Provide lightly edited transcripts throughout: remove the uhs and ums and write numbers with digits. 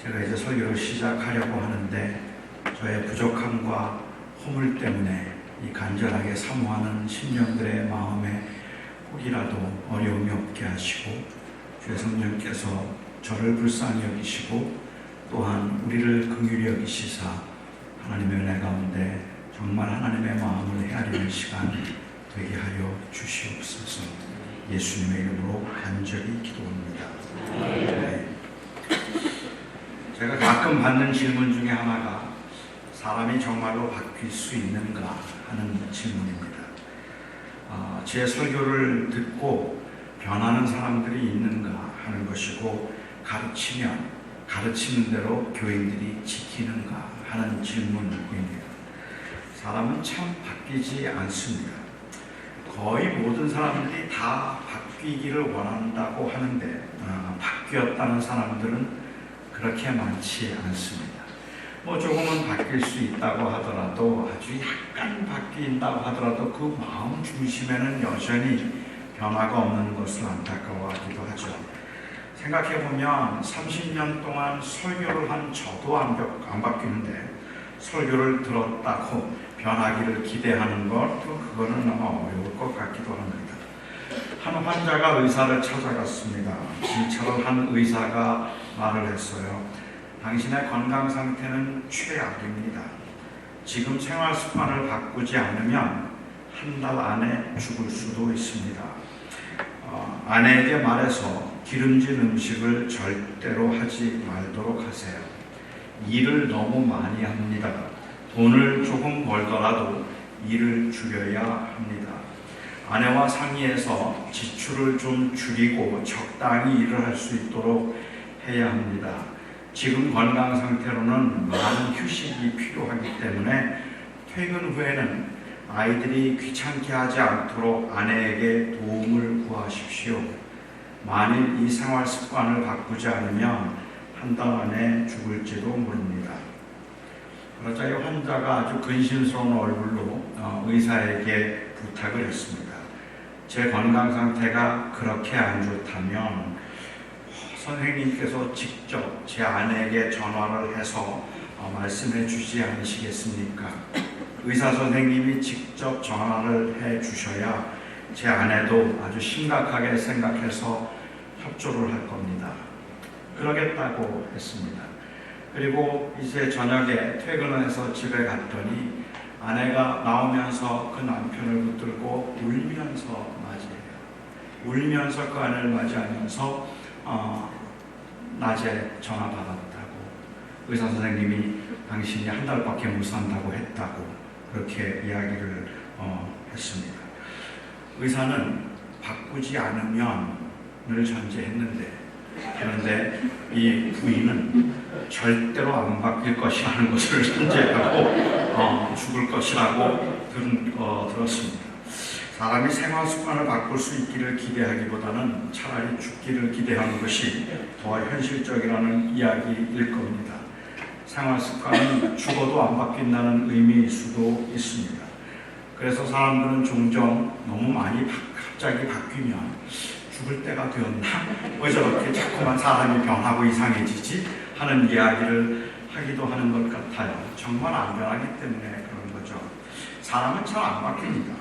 제가 이제 설교를 시작하려고 하는데 저의 부족함과 허물 때문에 이 간절하게 사모하는 심령들의 마음에 혹이라도 어려움이 없게 하시고 주의 성령께서 저를 불쌍히 여기시고 또한 우리를 긍휼히 여기시사 하나님의 은혜 가운데 정말 하나님의 마음을 헤아리는 시간 되게 하여 주시옵소서. 예수님의 이름으로 간절히 기도합니다. 네. 제가 가끔 받는 질문 중에 하나가 사람이 정말로 바뀔 수 있는가 하는 질문입니다. 제 설교를 듣고 변하는 사람들이 있는가 하는 것이고, 가르치면 가르치는 대로 교인들이 지키는가 하는 질문입니다. 사람은 참 바뀌지 않습니다. 거의 모든 사람들이 다 바뀌기를 원한다고 하는데 바뀌었다는 사람들은 그렇게 많지 않습니다. 조금은 바뀔 수 있다고 하더라도, 아주 약간 바뀐다고 하더라도 그 마음 중심에는 여전히 변화가 없는 것을 안타까워하기도 하죠. 생각해보면 30년 동안 설교를 한 저도 안 바뀌는데 설교를 들었다고 변하기를 기대하는 것, 그거는 아마 어려울 것 같기도 합니다. 한 환자가 의사를 찾아갔습니다. 진찰을 한 의사가 말을 했어요. 당신의 건강 상태는 최악입니다. 지금 생활 습관을 바꾸지 않으면 한 달 안에 죽을 수도 있습니다. 아내에게 말해서 기름진 음식을 절대로 하지 말도록 하세요. 일을 너무 많이 합니다. 돈을 조금 벌더라도 일을 줄여야 합니다. 아내와 상의해서 지출을 좀 줄이고 적당히 일을 할 수 있도록 해야 합니다. 지금 건강 상태로는 많은 휴식이 필요하기 때문에 퇴근 후에는 아이들이 귀찮게 하지 않도록 아내에게 도움을 구하십시오. 만일 이 생활 습관을 바꾸지 않으면 한 달 안에 죽을지도 모릅니다. 그러자 이 환자가 아주 근심스러운 얼굴로 의사에게 부탁을 했습니다. 제 건강 상태가 그렇게 안 좋다면 선생님께서 직접 제 아내에게 전화를 해서 말씀해 주지 않으시겠습니까? 의사 선생님이 직접 전화를 해 주셔야 제 아내도 아주 심각하게 생각해서 협조를 할 겁니다. 그러겠다고 했습니다. 그리고 이제 저녁에 퇴근을 해서 집에 갔더니 아내가 나오면서 그 남편을 붙들고 울면서 맞이해요. 울면서 그 아내를 맞이하면서 낮에 전화 받았다고, 의사 선생님이 당신이 한 달밖에 못 산다고 했다고 그렇게 이야기를 했습니다. 의사는 바꾸지 않으면을 전제했는데, 그런데 이 부인은 절대로 안 바뀔 것이라는 것을 전제하고 죽을 것이라고 들었습니다. 사람이 생활 습관을 바꿀 수 있기를 기대하기보다는 차라리 죽기를 기대하는 것이 더 현실적이라는 이야기일 겁니다. 생활 습관은 죽어도 안 바뀐다는 의미일 수도 있습니다. 그래서 사람들은 종종 너무 많이 갑자기 바뀌면 죽을 때가 되었나? 왜 저렇게 자꾸만 사람이 변하고 이상해지지? 하는 이야기를 하기도 하는 것 같아요. 정말 안 변하기 때문에 그런 거죠. 사람은 잘 안 바뀝니다.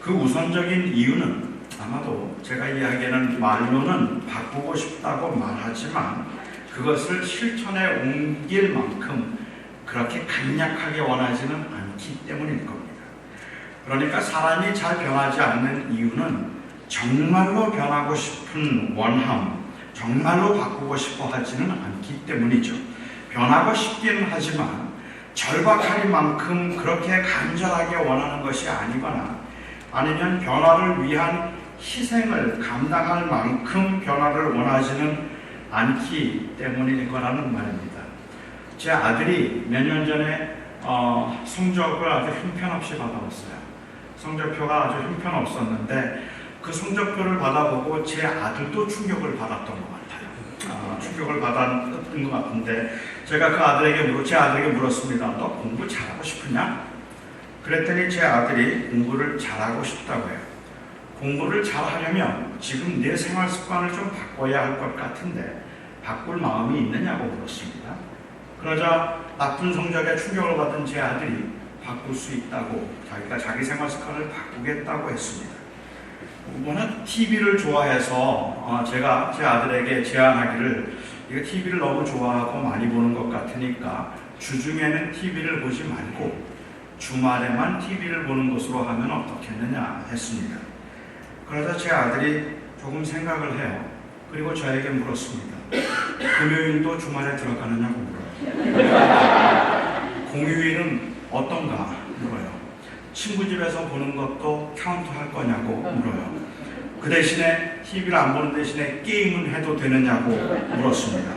그 우선적인 이유는 아마도 제가 이야기하는 말로는 바꾸고 싶다고 말하지만 그것을 실천에 옮길 만큼 그렇게 간략하게 원하지는 않기 때문일 겁니다. 그러니까 사람이 잘 변하지 않는 이유는 정말로 변하고 싶은 원함, 정말로 바꾸고 싶어 하지는 않기 때문이죠. 변하고 싶기는 하지만 절박하리만큼 그렇게 간절하게 원하는 것이 아니거나, 아니면 변화를 위한 희생을 감당할 만큼 변화를 원하지는 않기 때문일 거라는 말입니다. 제 아들이 몇 년 전에 성적을 아주 형편없이 받아왔어요. 성적표가 아주 형편없었는데 그 성적표를 받아보고 제 아들도 충격을 받았던 것 같아요. 충격을 받았던 것 같은데 제가 제 아들에게 물었습니다. 너 공부 잘하고 싶으냐? 그랬더니 제 아들이 공부를 잘하고 싶다고 해요. 공부를 잘하려면 지금 내 생활 습관을 좀 바꿔야 할 것 같은데 바꿀 마음이 있느냐고 물었습니다. 그러자 나쁜 성적에 충격을 받은 제 아들이 바꿀 수 있다고 자기가 자기 생활 습관을 바꾸겠다고 했습니다. 워낙 TV를 좋아해서 제가 제 아들에게 제안하기를 이거 TV를 너무 좋아하고 많이 보는 것 같으니까 주중에는 TV를 보지 말고 주말에만 TV를 보는 것으로 하면 어떻겠느냐 했습니다. 그러자 제 아들이 조금 생각을 해요. 그리고 저에게 물었습니다. 금요일도 주말에 들어가느냐고 물어요. 공휴일은 어떤가 물어요. 친구 집에서 보는 것도 카운트할 거냐고 물어요. 그 대신에 TV를 안 보는 대신에 게임은 해도 되느냐고 물었습니다.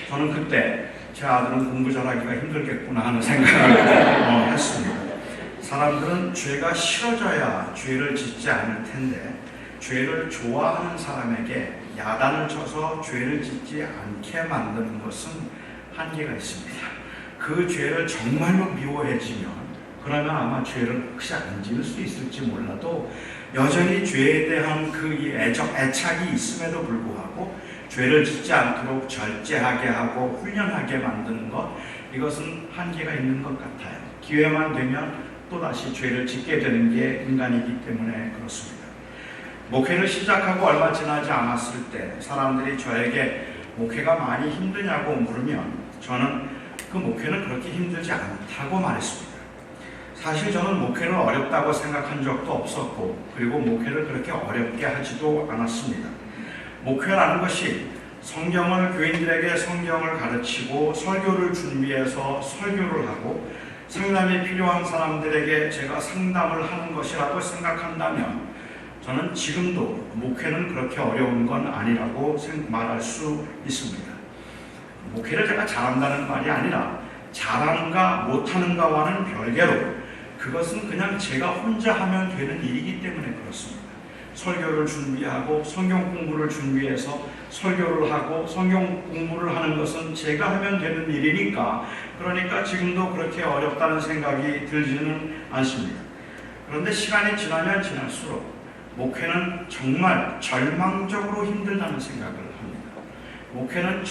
저는 그때 제 아들은 공부 잘하기가 힘들겠구나 하는 생각을 했습니다. 사람들은 죄가 싫어져야 죄를 짓지 않을 텐데 죄를 좋아하는 사람에게 야단을 쳐서 죄를 짓지 않게 만드는 것은 한계가 있습니다. 그 죄를 정말로 미워해지면 그러면 아마 죄를 혹시 안 지을 수 있을지 몰라도 여전히 죄에 대한 그 애착이 있음에도 불구하고 죄를 짓지 않도록 절제하게 하고 훈련하게 만드는 것, 이것은 한계가 있는 것 같아요. 기회만 되면 또다시 죄를 짓게 되는 게 인간이기 때문에 그렇습니다. 목회를 시작하고 얼마 지나지 않았을 때 사람들이 저에게 목회가 많이 힘드냐고 물으면 저는 그 목회는 그렇게 힘들지 않다고 말했습니다. 사실 저는 목회를 어렵다고 생각한 적도 없었고 그리고 목회를 그렇게 어렵게 하지도 않았습니다. 목회라는 것이 성경을 교인들에게 성경을 가르치고 설교를 준비해서 설교를 하고 상담이 필요한 사람들에게 제가 상담을 하는 것이라고 생각한다면 저는 지금도 목회는 그렇게 어려운 건 아니라고 말할 수 있습니다. 목회를 제가 잘한다는 말이 아니라 잘하는가 못하는가와는 별개로 그것은 그냥 제가 혼자 하면 되는 일이기 때문에 그렇습니다. 설교를 준비하고 성경 공부를 준비해서 설교를 하고 성경 공부를 하는 것은 제가 하면 되는 일이니까 그러니까 지금도 그렇게 어렵다는 생각이 들지는 않습니다. 그런데 시간이 지나면 지날수록 목회는 정말 절망적으로 힘들다는 생각을 합니다. 목회는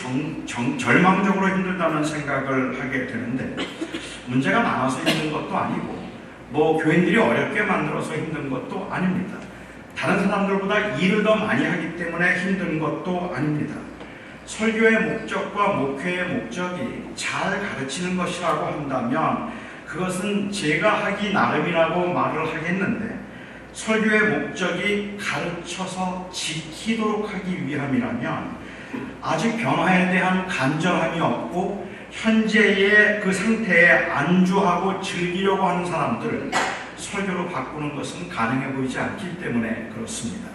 절망적으로 힘들다는 생각을 하게 되는데 문제가 많아서 힘든 것도 아니고 교인들이 어렵게 만들어서 힘든 것도 아닙니다. 다른 사람들보다 일을 더 많이 하기 때문에 힘든 것도 아닙니다. 설교의 목적과 목회의 목적이 잘 가르치는 것이라고 한다면 그것은 제가 하기 나름이라고 말을 하겠는데 설교의 목적이 가르쳐서 지키도록 하기 위함이라면 아직 변화에 대한 간절함이 없고 현재의 그 상태에 안주하고 즐기려고 하는 사람들을 설교로 바꾸는 것은 가능해 보이지 않기 때문에 그렇습니다.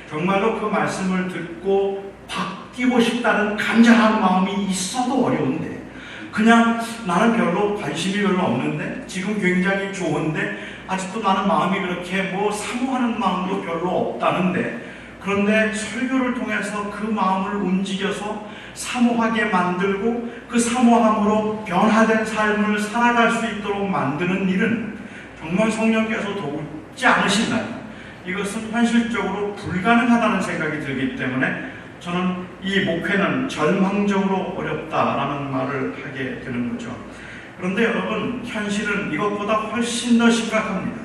정말로 그 말씀을 듣고 바뀌고 싶다는 간절한 마음이 있어도 어려운데 그냥 나는 별로 관심이 별로 없는데 지금 굉장히 좋은데 아직도 나는 마음이 그렇게 사모하는 마음도 별로 없다는데 그런데 설교를 통해서 그 마음을 움직여서 사모하게 만들고 그 사모함으로 변화된 삶을 살아갈 수 있도록 만드는 일은 정말 성령께서 돕지 않으신다면 이것은 현실적으로 불가능하다는 생각이 들기 때문에 저는 이 목회는 절망적으로 어렵다라는 말을 하게 되는 거죠. 그런데 여러분, 현실은 이것보다 훨씬 더 심각합니다.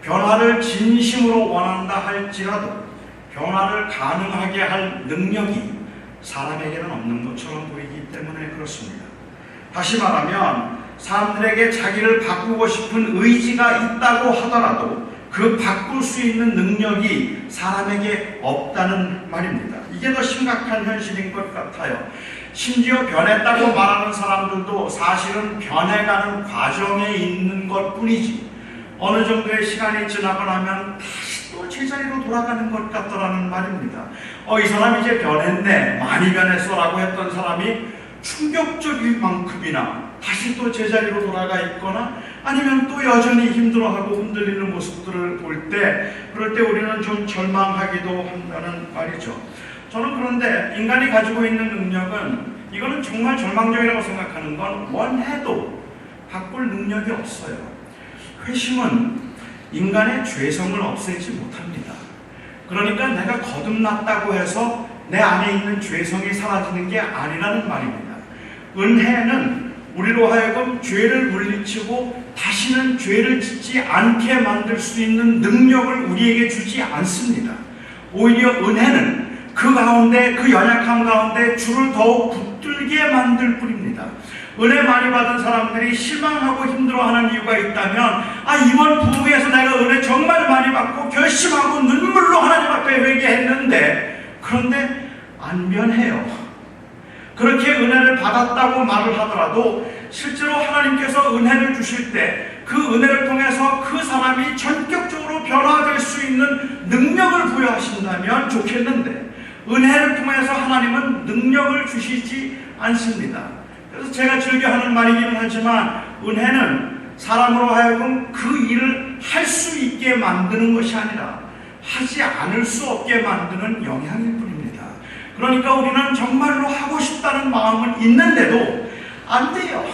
변화를 진심으로 원한다 할지라도 변화를 가능하게 할 능력이 사람에게는 없는 것처럼 보이기 때문에 그렇습니다. 다시 말하면 사람들에게 자기를 바꾸고 싶은 의지가 있다고 하더라도 그 바꿀 수 있는 능력이 사람에게 없다는 말입니다. 이게 더 심각한 현실인 것 같아요. 심지어 변했다고 말하는 사람들도 사실은 변해가는 과정에 있는 것 뿐이지 어느 정도의 시간이 지나고 나면 다시 또 제자리로 돌아가는 것 같더라는 말입니다. 이 사람이 이제 변했네, 많이 변했어 라고 했던 사람이 충격적일 만큼이나 다시 또 제자리로 돌아가 있거나 아니면 또 여전히 힘들어하고 흔들리는 모습들을 볼 때 그럴 때 우리는 좀 절망하기도 한다는 말이죠. 저는 그런데 인간이 가지고 있는 능력은 이거는 정말 절망적이라고 생각하는 건 원해도 바꿀 능력이 없어요. 회심은 인간의 죄성을 없애지 못합니다. 그러니까 내가 거듭났다고 해서 내 안에 있는 죄성이 사라지는 게 아니라는 말입니다. 은혜는 우리로 하여금 죄를 물리치고 다시는 죄를 짓지 않게 만들 수 있는 능력을 우리에게 주지 않습니다. 오히려 은혜는 그 가운데, 그 연약함 가운데 주를 더욱 붙들게 만들 뿐입니다. 은혜 많이 받은 사람들이 실망하고 힘들어하는 이유가 있다면, 이번 부흥에서 내가 은혜 정말 많이 받고 결심하고 눈물로 하나님 앞에 회개했는데, 그런데 안 변해요. 그렇게 은혜를 받았다고 말을 하더라도 실제로 하나님께서 은혜를 주실 때 그 은혜를 통해서 그 사람이 전격적으로 변화될 수 있는 능력을 부여하신다면 좋겠는데, 은혜를 통해서 하나님은 능력을 주시지 않습니다. 그래서 제가 즐겨하는 말이기는 하지만, 은혜는 사람으로 하여금 그 일을 할 수 있게 만드는 것이 아니라 하지 않을 수 없게 만드는 영향일 뿐입니다. 그러니까 우리는 정말로 하고 싶다는 마음은 있는데도 안 돼요.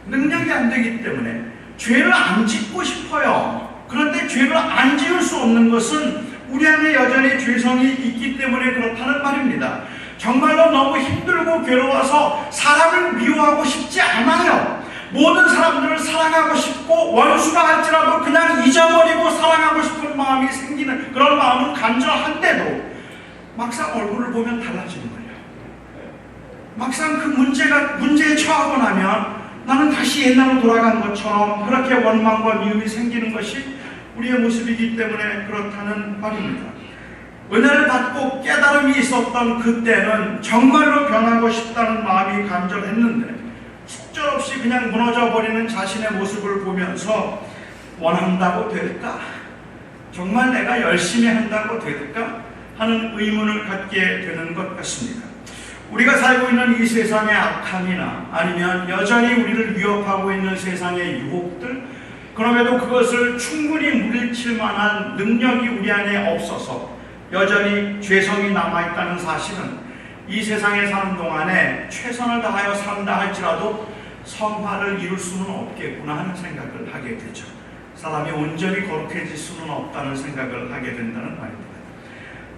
능력이 안 되기 때문에. 죄를 안 짓고 싶어요. 그런데 죄를 안 지을 수 없는 것은 우리 안에 여전히 죄성이 있기 때문에 그렇다는 말입니다. 정말로 너무 힘들고 괴로워서 사람을 미워하고 싶지 않아요. 모든 사람들을 사랑하고 싶고, 원수가 할지라도 그냥 잊어버리고 사랑하고 싶은 마음이 생기는 그런 마음은 간절한데도 막상 얼굴을 보면 달라지는 거예요. 막상 그 문제에 처하고 나면 나는 다시 옛날로 돌아간 것처럼 그렇게 원망과 미움이 생기는 것이 우리의 모습이기 때문에 그렇다는 말입니다. 은혜를 받고 깨달음이 있었던 그때는 정말로 변하고 싶다는 마음이 간절했는데, 속절없이 그냥 무너져버리는 자신의 모습을 보면서 원한다고 될까? 정말 내가 열심히 한다고 될까? 하는 의문을 갖게 되는 것 같습니다. 우리가 살고 있는 이 세상의 악함이나 아니면 여전히 우리를 위협하고 있는 세상의 유혹들, 그럼에도 그것을 충분히 물리칠 만한 능력이 우리 안에 없어서 여전히 죄성이 남아있다는 사실은 이 세상에 사는 동안에 최선을 다하여 산다 할지라도 성화를 이룰 수는 없겠구나 하는 생각을 하게 되죠. 사람이 온전히 거룩해질 수는 없다는 생각을 하게 된다는 말입니다.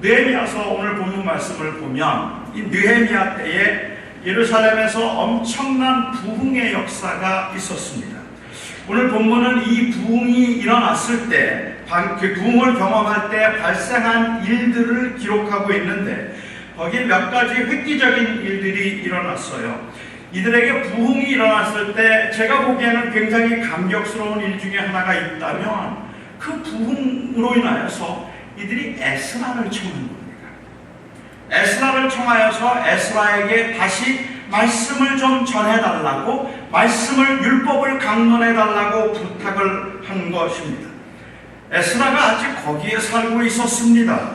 느헤미야서 오늘 본문 말씀을 보면 이 느헤미야 때에 예루살렘에서 엄청난 부흥의 역사가 있었습니다. 오늘 본문은 이 부흥이 일어났을 때, 그 부흥을 경험할 때 발생한 일들을 기록하고 있는데, 거기에 몇 가지 획기적인 일들이 일어났어요. 이들에게 부흥이 일어났을 때 제가 보기에는 굉장히 감격스러운 일 중에 하나가 있다면, 그 부흥으로 인하여서 이들이 에스라를 청한 겁니다. 에스라를 청하여서 에스라에게 다시 말씀을 좀 전해달라고, 말씀을, 율법을 강론해달라고 부탁을 한 것입니다. 에스라가 아직 거기에 살고 있었습니다.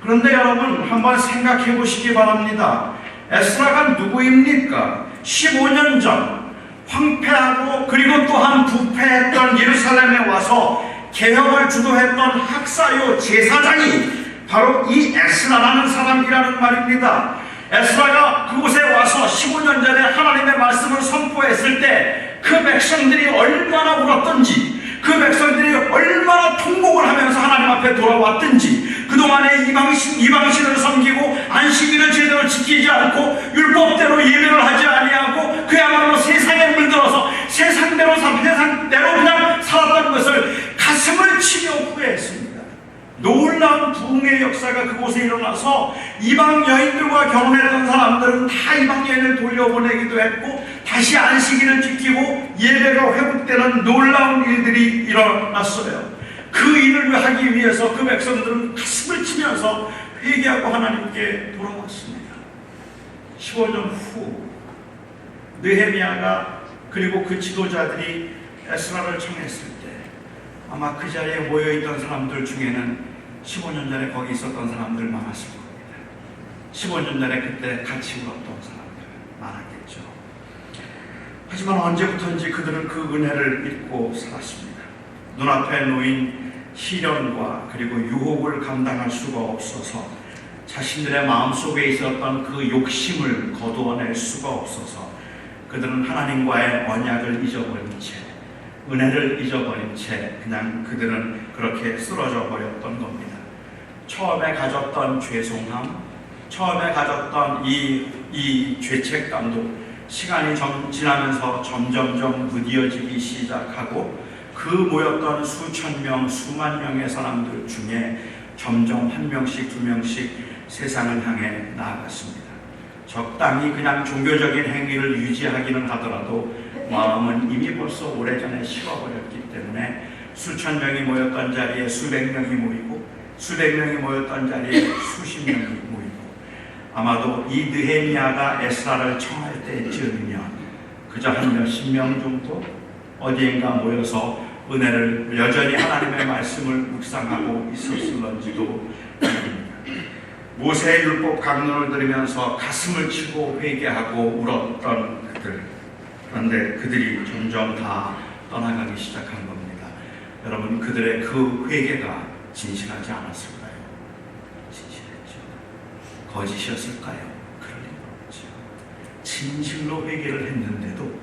그런데 여러분 한번 생각해 보시기 바랍니다. 에스라가 누구입니까? 15년 전 황폐하고 그리고 또한 부패했던 예루살렘에 와서 개혁을 주도했던 학사요 제사장이 바로 이 에스라라는 사람이라는 말입니다. 에스라가 그곳에 와서 15년 전에 하나님의 말씀을 선포했을 때 그 백성들이 얼마나 울었던지, 그 백성들이 얼마나 통곡을 하면서 하나님 앞에 돌아왔던지, 그동안에 이방신을 섬기고 안식일을 제대로 지키지 않고 율법대로 예배를 하지 아니하고 그야말로 세상에 물들어서 세상대로 그냥 살았던 것을 가슴을 치며 후회했습니다. 놀라운 부흥의 역사가 그곳에 일어나서 이방 여인들과 결혼했던 사람들은 다 이방 여인을 돌려보내기도 했고, 다시 안식일을 지키고 예배가 회복되는 놀라운 일들이 일어났어요. 그 일을 하기 위해서 그 백성들은 가슴을 치면서 회개하고 하나님께 돌아왔습니다. 15년 후 느헤미야가 그리고 그 지도자들이 에스라를 청했을 때 아마 그 자리에 모여있던 사람들 중에는 15년 전에 거기 있었던 사람들 많았을 겁니다. 15년 전에 그때 같이 울었던 사람들 많았겠죠. 하지만 언제부터인지 그들은 그 은혜를 잊고 살았습니다. 눈앞에 놓인 시련과 그리고 유혹을 감당할 수가 없어서, 자신들의 마음속에 있었던 그 욕심을 거두어낼 수가 없어서 그들은 하나님과의 언약을 잊어버린 채, 은혜를 잊어버린 채 그냥 그들은 그렇게 쓰러져 버렸던 겁니다. 처음에 가졌던 죄송함, 처음에 가졌던 이 죄책감도 시간이 지나면서 점점점 무뎌지기 시작하고 그 모였던 수천 명, 수만 명의 사람들 중에 점점 한 명씩 두 명씩 세상을 향해 나아갔습니다. 적당히 그냥 종교적인 행위를 유지하기는 하더라도 마음은 이미 벌써 오래전에 식어버렸기 때문에 수천 명이 모였던 자리에 수백 명이 모이고 수백 명이 모였던 자리에 수십 명이 모이고 아마도 이 느헤미야가 에스라를 청할 때쯤이면 그저 한 몇십 명 정도 어디엔가 모여서 은혜를 여전히 하나님의 말씀을 묵상하고 있었을런지도 모릅니다. 모세의 율법 강론을 들으면서 가슴을 치고 회개하고 울었던 그들, 그런데 그들이 점점 다 떠나가기 시작한 겁니다. 여러분, 그들의 그 회개가 진실하지 않았을까요? 진실했죠. 거짓이었을까요? 그럴 리는 없죠. 진실로 회개를 했는데도,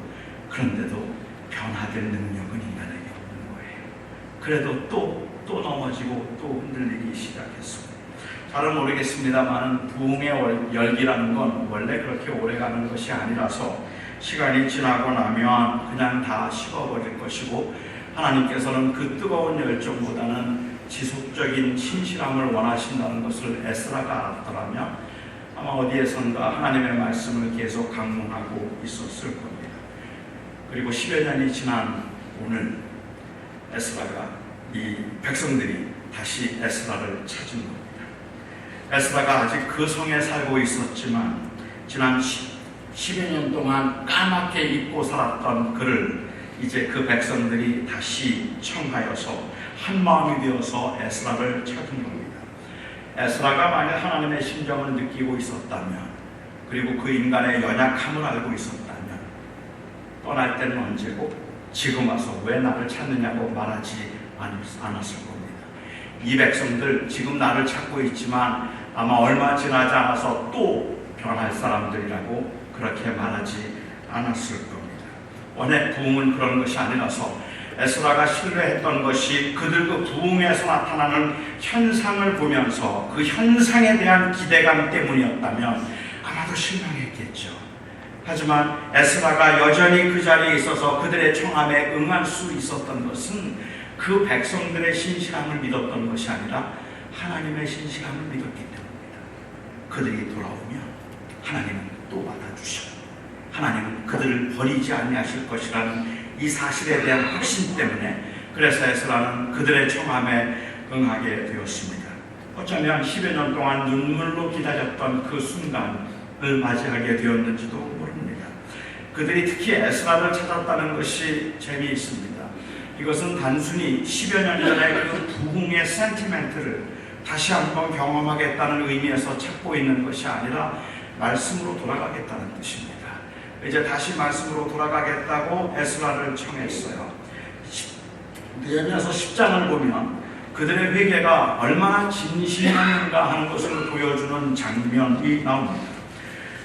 그런데도 변화될 능력은 인간에게 없는 거예요. 그래도 또 넘어지고 또 흔들리기 시작했습니다. 잘은 모르겠습니다만 부흥의 열기라는 건 원래 그렇게 오래가는 것이 아니라서 시간이 지나고 나면 그냥 다 식어버릴 것이고 하나님께서는 그 뜨거운 열정보다는 지속적인 신실함을 원하신다는 것을 에스라가 알았더라면 아마 어디에선가 하나님의 말씀을 계속 강론하고 있었을 겁니다. 그리고 10여 년이 지난 오늘 에스라가 이 백성들이 다시 에스라를 찾은 겁니다. 에스라가 아직 그 성에 살고 있었지만 지난 10여 년 동안 까맣게 잊고 살았던 그를 이제 그 백성들이 다시 청하여서 한 마음이 되어서 에스라를 찾은 겁니다. 에스라가 만약 하나님의 심정을 느끼고 있었다면 그리고 그 인간의 연약함을 알고 있었다면 떠날 때는 언제고 지금 와서 왜 나를 찾느냐고 말하지 않았을 겁니다. 이 백성들 지금 나를 찾고 있지만 아마 얼마 지나지 않아서 또 변할 사람들이라고 그렇게 말하지 않았을 겁니다. 원래 부흥은 그런 것이 아니라서 에스라가 신뢰했던 것이 그들 그 부흥에서 나타나는 현상을 보면서 그 현상에 대한 기대감 때문이었다면 아마도 실망했겠죠. 하지만 에스라가 여전히 그 자리에 있어서 그들의 청함에 응할 수 있었던 것은 그 백성들의 신실함을 믿었던 것이 아니라 하나님의 신실함을 믿었기 때문입니다. 그들이 돌아오면 하나님은 또 받아주시고 하나님은 그들을 버리지 아니하실 것이라는 이 사실에 대한 확신 때문에 그래서 에스라는 그들의 청함에 응하게 되었습니다. 어쩌면 10여 년 동안 눈물로 기다렸던 그 순간을 맞이하게 되었는지도 모릅니다. 그들이 특히 에스라를 찾았다는 것이 재미있습니다. 이것은 단순히 10여 년 전에 그 부흥의 센티멘트를 다시 한번 경험하겠다는 의미에서 찾고 있는 것이 아니라 말씀으로 돌아가겠다는 뜻입니다. 이제 다시 말씀으로 돌아가겠다고 에스라를 청했어요. 느헤미야서 10장을 보면 그들의 회개가 얼마나 진심이었는가 하는 것을 보여주는 장면이 나옵니다.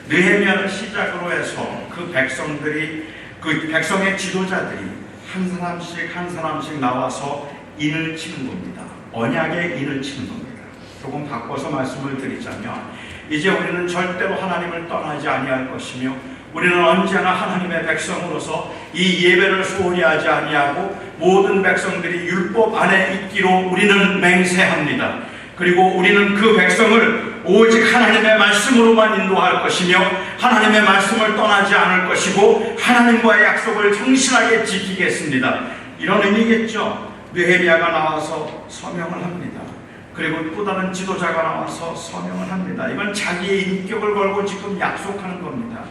느헤미야를 시작으로 해서 그 백성의 지도자들이 한 사람씩 나와서 인을 치는 겁니다. 언약의 인을 치는 겁니다. 조금 바꿔서 말씀을 드리자면 이제 우리는 절대로 하나님을 떠나지 아니할 것이며 우리는 언제나 하나님의 백성으로서 이 예배를 소홀히 하지 아니하고 모든 백성들이 율법 안에 있기로 우리는 맹세합니다. 그리고 우리는 그 백성을 오직 하나님의 말씀으로만 인도할 것이며 하나님의 말씀을 떠나지 않을 것이고 하나님과의 약속을 성실하게 지키겠습니다. 이런 의미겠죠. 느헤미야가 나와서 서명을 합니다. 그리고 또 다른 지도자가 나와서 서명을 합니다. 이건 자기의 인격을 걸고 지금 약속하는 겁니다.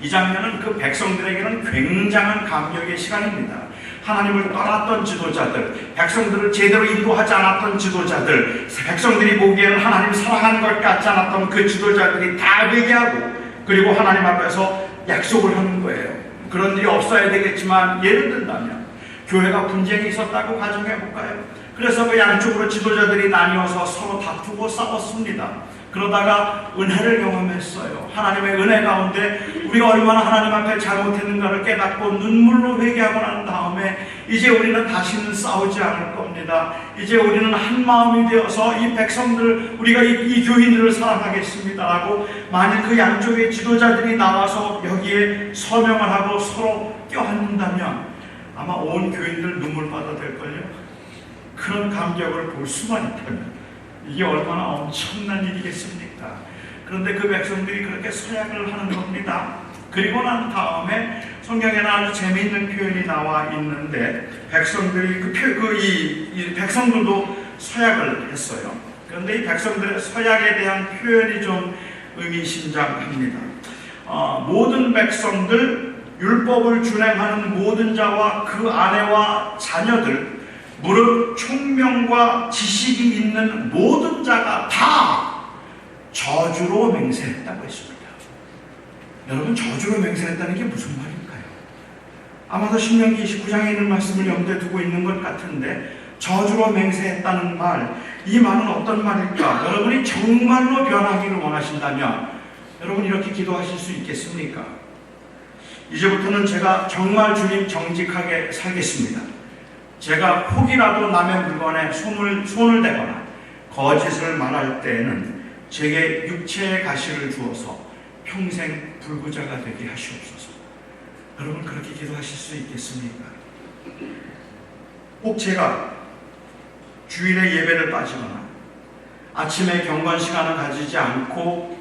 이 장면은 그 백성들에게는 굉장한 감격의 시간입니다. 하나님을 떠났던 지도자들, 백성들을 제대로 인도하지 않았던 지도자들, 백성들이 보기에는 하나님 사랑하는 것 같지 않았던 그 지도자들이 다 회개하고 그리고 하나님 앞에서 약속을 하는 거예요. 그런 일이 없어야 되겠지만 예를 든다면 교회가 분쟁이 있었다고 가정해 볼까요? 그래서 그 양쪽으로 지도자들이 나뉘어서 서로 다투고 싸웠습니다. 그러다가 은혜를 경험했어요. 하나님의 은혜 가운데 우리가 얼마나 하나님 앞에 잘못했는가를 깨닫고 눈물로 회개하고 난 다음에 이제 우리는 다시는 싸우지 않을 겁니다. 이제 우리는 한 마음이 되어서 이 백성들, 우리가 이 교인들을 사랑하겠습니다라고 만일 그 양쪽의 지도자들이 나와서 여기에 서명을 하고 서로 껴안는다면 아마 온 교인들 눈물바다 될걸요. 그런 감격을 볼 수만 있다면 이게 얼마나 엄청난 일이겠습니까? 그런데 그 백성들이 그렇게 서약을 하는 겁니다. 그리고 난 다음에 성경에는 아주 재미있는 표현이 나와 있는데 백성들이 이 백성들도 서약을 했어요. 그런데 이 백성들의 서약에 대한 표현이 좀 의미심장합니다. 모든 백성들, 율법을 준행하는 모든 자와 그 아내와 자녀들, 무릇 총명과 지식이 있는 모든 자가 다 저주로 맹세했다고 했습니다. 여러분, 저주로 맹세했다는 게 무슨 말일까요? 아마도 신명기 29장에 있는 말씀을 염두에 두고 있는 것 같은데 저주로 맹세했다는 말, 이 말은 어떤 말일까? 여러분이 정말로 변하기를 원하신다면 여러분 이렇게 기도하실 수 있겠습니까? 이제부터는 제가 정말 주님 정직하게 살겠습니다. 제가 혹이라도 남의 물건에 손을 대거나 거짓을 말할 때에는 제게 육체의 가시를 주어서 평생 불구자가 되게 하시옵소서. 여러분 그렇게 기도하실 수 있겠습니까? 꼭 제가 주일에 예배를 빠지거나 아침에 경건 시간을 가지지 않고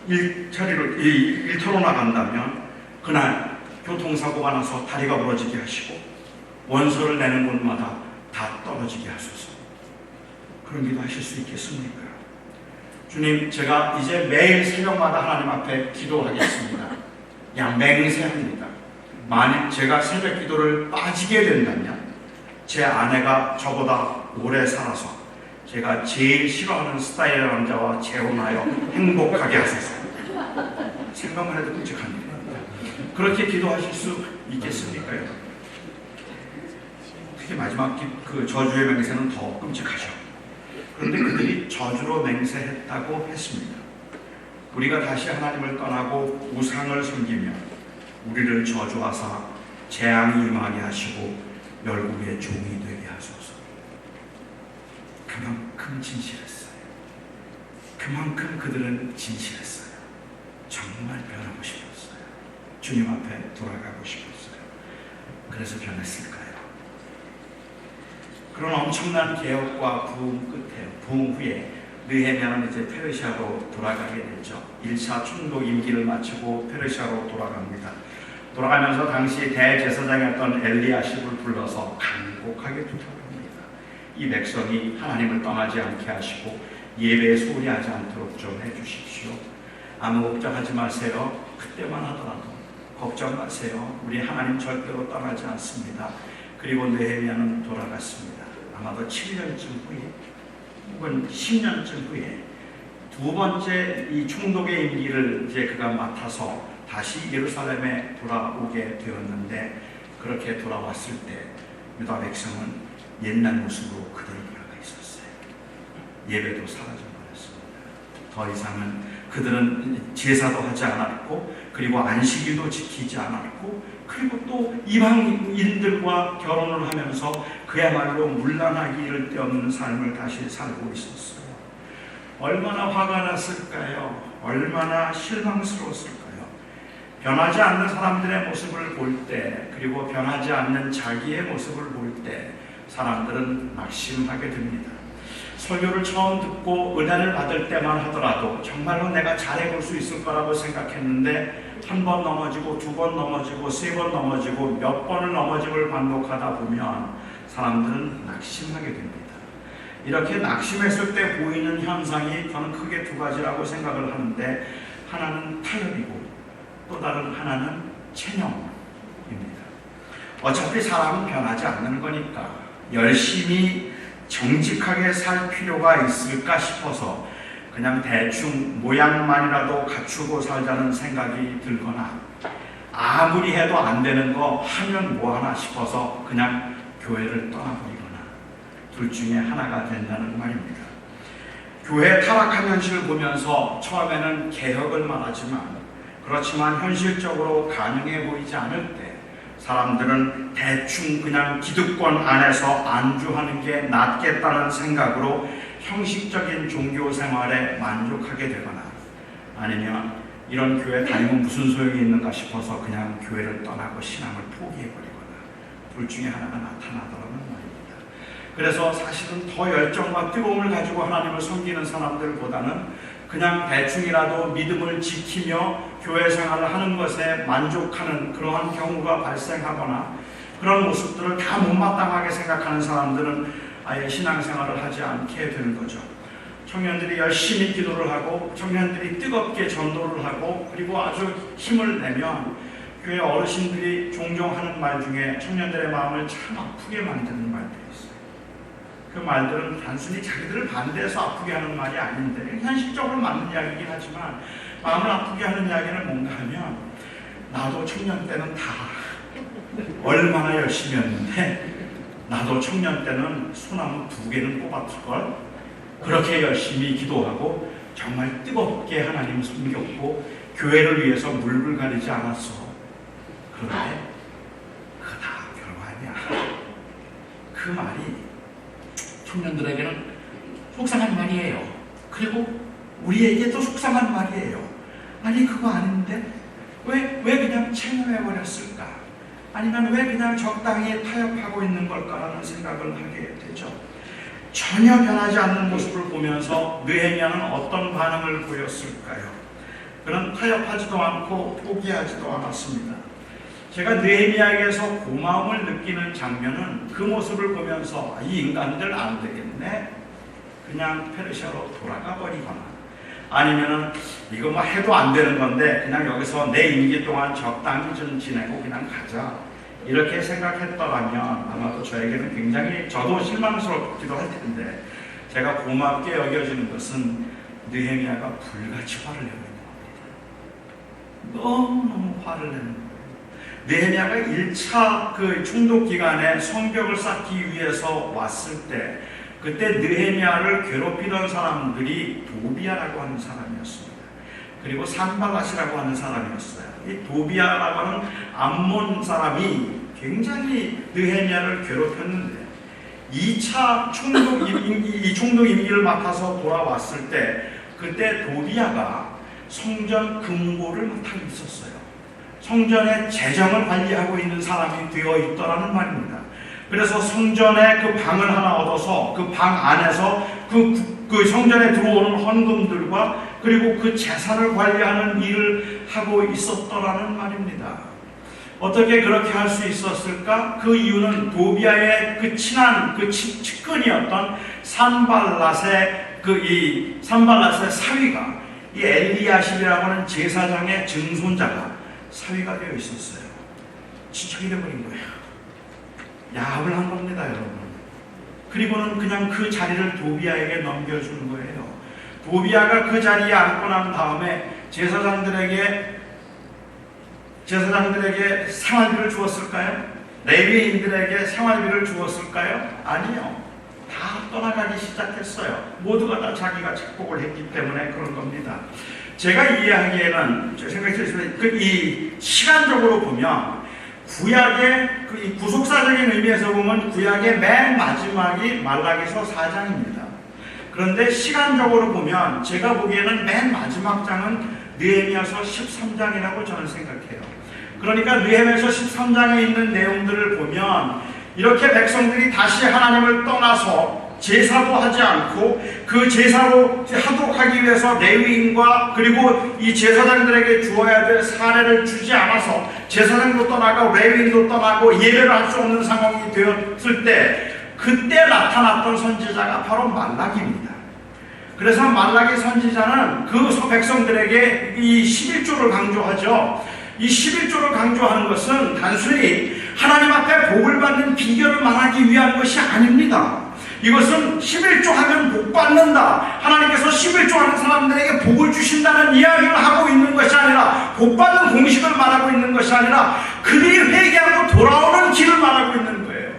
일터로 나간다면 그날 교통사고가 나서 다리가 부러지게 하시고 원소를 내는 곳마다 다 떨어지게 하소서. 그런 기도 하실 수 있겠습니까? 주님, 제가 이제 매일 새벽마다 하나님 앞에 기도하겠습니다. 그냥 맹세합니다. 만약 제가 새벽 기도를 빠지게 된다면 제 아내가 저보다 오래 살아서 제가 제일 싫어하는 스타일의 남자와 재혼하여 행복하게 하소서. 생각만 해도 끔찍합니다. 그렇게 기도하실 수 있겠습니까? 특히 마지막 그 저주의 맹세는 더 끔찍하죠. 그런데 그들이 저주로 맹세했다고 했습니다. 우리가 다시 하나님을 떠나고 우상을 섬기며 우리를 저주하사 재앙이 임하게 하시고 열국의 종이 되게 하소서. 그만큼 진실했어요. 그만큼 그들은 진실했어요. 정말 변하고 싶었어요. 주님 앞에 돌아가고 싶었어요. 그래서 변했을까요? 그런 엄청난 개혁과 부흥 후에 느헤미야는 이제 페르시아로 돌아가게 되죠. 1차 총독 임기를 마치고 페르시아로 돌아갑니다. 돌아가면서 당시 대제사장이었던 엘리야십을 불러서 간곡하게 부탁합니다. 이 백성이 하나님을 떠나지 않게 하시고 예배에 소홀히 하지 않도록 좀 해주십시오. 아무 걱정하지 마세요. 그때만 하더라도 걱정 마세요. 우리 하나님 절대로 떠나지 않습니다. 그리고 느헤미야는 돌아갔습니다. 아마도 7년쯤 후에 혹은 10년쯤 후에 두 번째 이 총독의 임기를 이제 그가 맡아서 다시 예루살렘에 돌아오게 되었는데, 그렇게 돌아왔을 때 유다 백성은 옛날 모습으로 그대로 돌아가 있었어요. 예배도 사라져버렸습니다. 더 이상은 그들은 제사도 하지 않았고, 그리고 안식일도 지키지 않았고, 그리고 또 이방인들과 결혼을 하면서 그야말로 문란하기 이를 데 없는 삶을 다시 살고 있었어요. 얼마나 화가 났을까요? 얼마나 실망스러웠을까요? 변하지 않는 사람들의 모습을 볼 때, 그리고 변하지 않는 자기의 모습을 볼 때 사람들은 낙심하게 됩니다. 설교를 처음 듣고 은혜를 받을 때만 하더라도 정말로 내가 잘해볼 수 있을 거라고 생각했는데 한 번 넘어지고 두 번 넘어지고 세 번 넘어지고 몇 번을 넘어짐을 반복하다 보면 사람들은 낙심하게 됩니다. 이렇게 낙심했을 때 보이는 현상이 저는 크게 두 가지라고 생각을 하는데, 하나는 타협이고 또 다른 하나는 체념입니다. 어차피 사람은 변하지 않는 거니까 열심히 정직하게 살 필요가 있을까 싶어서 그냥 대충 모양만이라도 갖추고 살자는 생각이 들거나, 아무리 해도 안 되는 거 하면 뭐하나 싶어서 그냥 교회를 떠나버리거나, 둘 중에 하나가 된다는 말입니다. 교회 타락한 현실을 보면서 처음에는 개혁을 말하지만, 그렇지만 현실적으로 가능해 보이지 않을 때 사람들은 대충 그냥 기득권 안에서 안주하는 게 낫겠다는 생각으로 형식적인 종교 생활에 만족하게 되거나, 아니면 이런 교회 다니면 무슨 소용이 있는가 싶어서 그냥 교회를 떠나고 신앙을 포기해버리거나, 둘 중에 하나가 나타나더라는 말입니다. 그래서 사실은 더 열정과 뜨거움을 가지고 하나님을 섬기는 사람들보다는 그냥 대충이라도 믿음을 지키며 교회 생활을 하는 것에 만족하는 그러한 경우가 발생하거나, 그런 모습들을 다 못마땅하게 생각하는 사람들은 아예 신앙생활을 하지 않게 되는 거죠. 청년들이 열심히 기도를 하고, 청년들이 뜨겁게 전도를 하고, 그리고 아주 힘을 내면 교회 어르신들이 종종 하는 말 중에 청년들의 마음을 참 아프게 만드는 말들이 있어요. 그 말들은 단순히 자기들을 반대해서 아프게 하는 말이 아닌데, 현실적으로 맞는 이야기이긴 하지만 마음을 아프게 하는 이야기는 뭔가 하면, 나도 청년 때는 다 얼마나 열심히 했는데 나도 청년 때는 소나무 2개는 뽑았을걸, 그렇게 열심히 기도하고 정말 뜨겁게 하나님 섬겼고 교회를 위해서 물불 가리지 않았어. 그런데 그거 다 별거 아니야. 그 말이 청년들에게는 속상한 말이에요. 그리고 우리에게도 속상한 말이에요. 아니 그거 아닌데 왜 그냥 체념해버렸을까? 아니면 왜 그냥 적당히 타협하고 있는 걸까라는 생각을 하게 되죠. 전혀 변하지 않는 모습을 보면서 느헤미야는 어떤 반응을 보였을까요? 그는 타협하지도 않고 포기하지도 않았습니다. 제가 느헤미야에게서 고마움을 느끼는 장면은 그 모습을 보면서 이 인간들 안 되겠네, 그냥 페르시아로 돌아가 버리거나, 아니면은 이거 뭐 해도 안 되는 건데 그냥 여기서 내 임기 동안 적당히 좀 지내고 그냥 가자, 이렇게 생각했더라면 아마도 저에게는 굉장히, 저도 실망스럽기도 할 텐데, 제가 고맙게 여겨지는 것은 느헤미야가 불같이 화를 내고 있는 겁니다. 너무너무 화를 내는 거예요. 느헤미야가 1차 그 총독 기간에 성벽을 쌓기 위해서 왔을 때, 그때 느헤미야를 괴롭히던 사람들이 도비야라고 하는 사람이었습니다. 그리고 산발랏이라고 하는 사람이었어요. 이 도비야라고 하는 암몬 사람이 굉장히 느헤미야를 괴롭혔는데, 2차 총독 임기를 맡아서 돌아왔을 때, 그때 도비야가 성전 금고를 맡고 있었어요. 성전의 재정을 관리하고 있는 사람이 되어 있더라는 말입니다. 그래서 성전에 그 방을 하나 얻어서 그 방 안에서 그 성전에 들어오는 헌금들과 그리고 그 재산을 관리하는 일을 하고 있었더라는 말입니다. 어떻게 그렇게 할 수 있었을까? 그 이유는 도비야의 그 친한 그 측근이었던 산발랏의 산발랏의 사위가, 이 엘리야십이라고 하는 제사장의 증손자가 사위가 되어 있었어요. 진척이 되어버린 거예요. 야합을 한 겁니다, 여러분. 그리고는 그냥 그 자리를 도비야에게 넘겨주는 거예요. 도비야가 그 자리에 앉고 난 다음에 제사장들에게 생활비를 주었을까요? 레위인들에게 생활비를 주었을까요? 아니요. 다 떠나가기 시작했어요. 모두가 다 자기가 착복을 했기 때문에 그런 겁니다. 제가 이해하기에는, 제 생각했을 때 이 시간적으로 보면 구약의 이 구속사적인 의미에서 보면 구약의 맨 마지막이 말라기서 4장입니다. 그런데 시간적으로 보면 제가 보기에는 맨 마지막 장은 느헤미야서 13장이라고 저는 생각해요. 그러니까 느헤미야서 13장에 있는 내용들을 보면 이렇게 백성들이 다시 하나님을 떠나서 제사도 하지 않고 그 제사로 하도록 하기 위해서 레위인과 그리고 이 제사장들에게 주어야 될 사례를 주지 않아서 제사장도 떠나고 레위인도 떠나고 예배를 할 수 없는 상황이 되었을 때, 그때 나타났던 선지자가 바로 말라기입니다. 그래서 말라기 선지자는 그 백성들에게 이 11조를 강조하죠. 이 11조를 강조하는 것은 단순히 하나님 앞에 복을 받는 비결을 말하기 위한 것이 아닙니다. 이것은 11조 하면 복 받는다, 하나님께서 11조 하는 사람들에게 복을 주신다는 이야기를 하고 있는 것이 아니라, 복 받는 공식을 말하고 있는 것이 아니라 그들이 회개하고 돌아오는 길을 말하고 있는 거예요.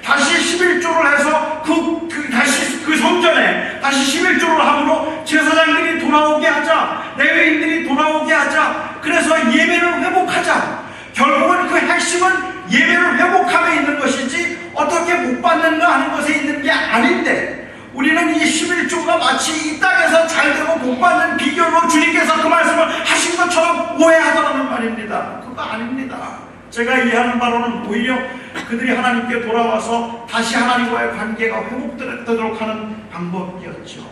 다시 11조를 해서 그래서 다시 그 성전에 다시 11조를 함으로 제사장들이 돌아오게 하자, 레위인들이 돌아오게 하자, 그래서 예배를 회복하자. 결국은 그 핵심은 예배를 회복함에 있는 것이지 어떻게 못 받는가 하는 것에 있는 게 아닌데, 우리는 이 11조가 마치 이 땅에서 잘되고 못 받는 비결로 주님께서 그 말씀을 하신 것처럼 오해하더라는 말입니다. 그거 아닙니다. 제가 이해하는 바로는 오히려 그들이 하나님께 돌아와서 다시 하나님과의 관계가 회복되도록 하는 방법이었죠.